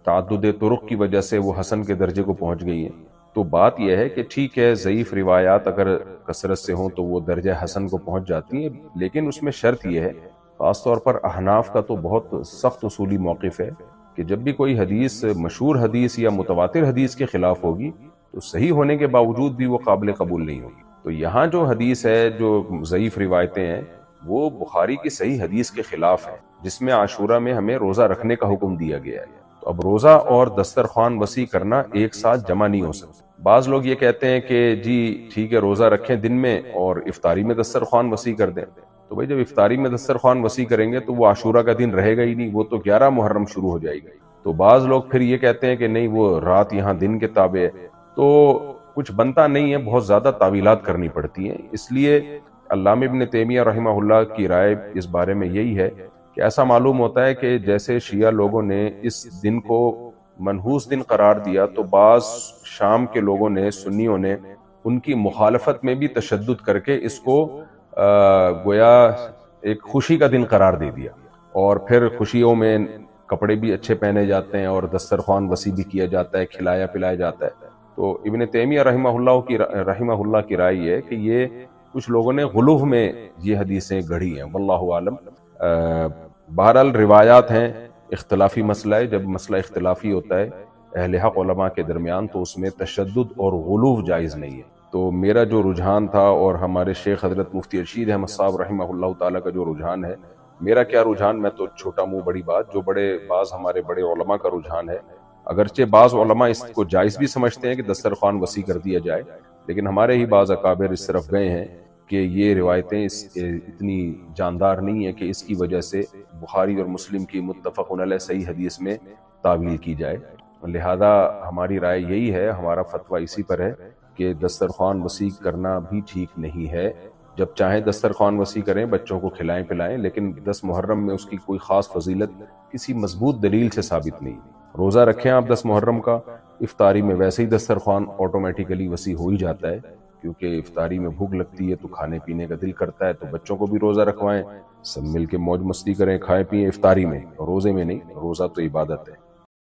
تعدد طرق کی وجہ سے وہ حسن کے درجے کو پہنچ گئی ہیں۔ تو بات یہ ہے کہ ٹھیک ہے ضعیف روایات اگر کثرت سے ہوں تو وہ درجہ حسن کو پہنچ جاتی ہیں، لیکن اس میں شرط یہ ہے، خاص طور پر احناف کا تو بہت سخت اصولی موقف ہے کہ جب بھی کوئی حدیث مشہور حدیث یا متواتر حدیث کے خلاف ہوگی تو صحیح ہونے کے باوجود بھی وہ قابل قبول نہیں ہوگی۔ تو یہاں جو حدیث ہے، جو ضعیف روایتیں ہیں، وہ بخاری کی صحیح حدیث کے خلاف ہے جس میں عاشورہ میں ہمیں روزہ رکھنے کا حکم دیا گیا ہے۔ تو اب روزہ اور دسترخوان وسیع کرنا ایک ساتھ جمع نہیں ہو سکتا۔ بعض لوگ یہ کہتے ہیں کہ جی ٹھیک ہے روزہ رکھیں دن میں اور افطاری میں دسترخوان وسیع کر دیں، تو بھائی جب افطاری میں دسترخوان وسیع کریں گے تو وہ عاشورہ کا دن رہے گا ہی نہیں، وہ تو 11 محرم شروع ہو جائے گی۔ تو بعض لوگ پھر یہ کہتے ہیں کہ نہیں وہ رات یہاں دن کے تابع ہے، تو کچھ بنتا نہیں ہے، بہت زیادہ تعویلات کرنی پڑتی ہیں۔ اس لیے علامہ ابن تیمیہ رحمہ اللہ کی رائے اس بارے میں یہی ہے کہ ایسا معلوم ہوتا ہے کہ جیسے شیعہ لوگوں نے اس دن کو منحوس دن قرار دیا تو بعض شام کے لوگوں نے، سنیوں نے، ان کی مخالفت میں بھی تشدد کر کے اس کو گویا ایک خوشی کا دن قرار دے دیا، اور پھر خوشیوں میں کپڑے بھی اچھے پہنے جاتے ہیں اور دسترخوان وسیع بھی کیا جاتا ہے، کھلایا پلایا جاتا ہے۔ تو ابن تیمیہ رحمہ اللہ کی رائے یہ ہے کہ یہ کچھ لوگوں نے غلو میں یہ حدیثیں گڑھی ہیں، واللہ عالم۔ بہرحال روایات ہیں، اختلافی مسئلہ ہے، جب مسئلہ اختلافی ہوتا ہے اہل حق علماء کے درمیان تو اس میں تشدد اور غلو جائز نہیں ہے۔ تو میرا جو رجحان تھا اور ہمارے شیخ حضرت مفتی رشید احمد صاحب رحمہ اللہ تعالیٰ کا جو رجحان ہے، میرا کیا رجحان، میں تو چھوٹا منہ بڑی بات، جو بعض ہمارے بڑے علماء کا رجحان ہے، اگرچہ بعض علماء اس کو جائز بھی سمجھتے ہیں کہ دسترخوان وسیع کر دیا جائے، لیکن ہمارے ہی بعض اکابر اس طرف گئے ہیں کہ یہ روایتیں اتنی جاندار نہیں ہیں کہ اس کی وجہ سے بخاری اور مسلم کی متفق علیہ صحیح حدیث میں تعویل کی جائے۔ لہذا ہماری رائے یہی ہے، ہمارا فتویٰ اسی پر ہے کہ دسترخوان وسیع کرنا بھی ٹھیک نہیں ہے۔ جب چاہیں دسترخوان وسیع کریں، بچوں کو کھلائیں پلائیں، لیکن 10 محرم میں اس کی کوئی خاص فضیلت کسی مضبوط دلیل سے ثابت نہیں۔ روزہ رکھیں آپ 10 محرم کا، افطاری میں ویسے ہی دسترخوان آٹومیٹیکلی وسیع ہو ہی جاتا ہے، کیونکہ افطاری میں بھوک لگتی ہے تو کھانے پینے کا دل کرتا ہے، تو بچوں کو بھی روزہ رکھوائیں، سب مل کے موج مستی کریں، کھائیں پیئیں افطاری میں، روزے میں نہیں، روزہ تو عبادت ہے۔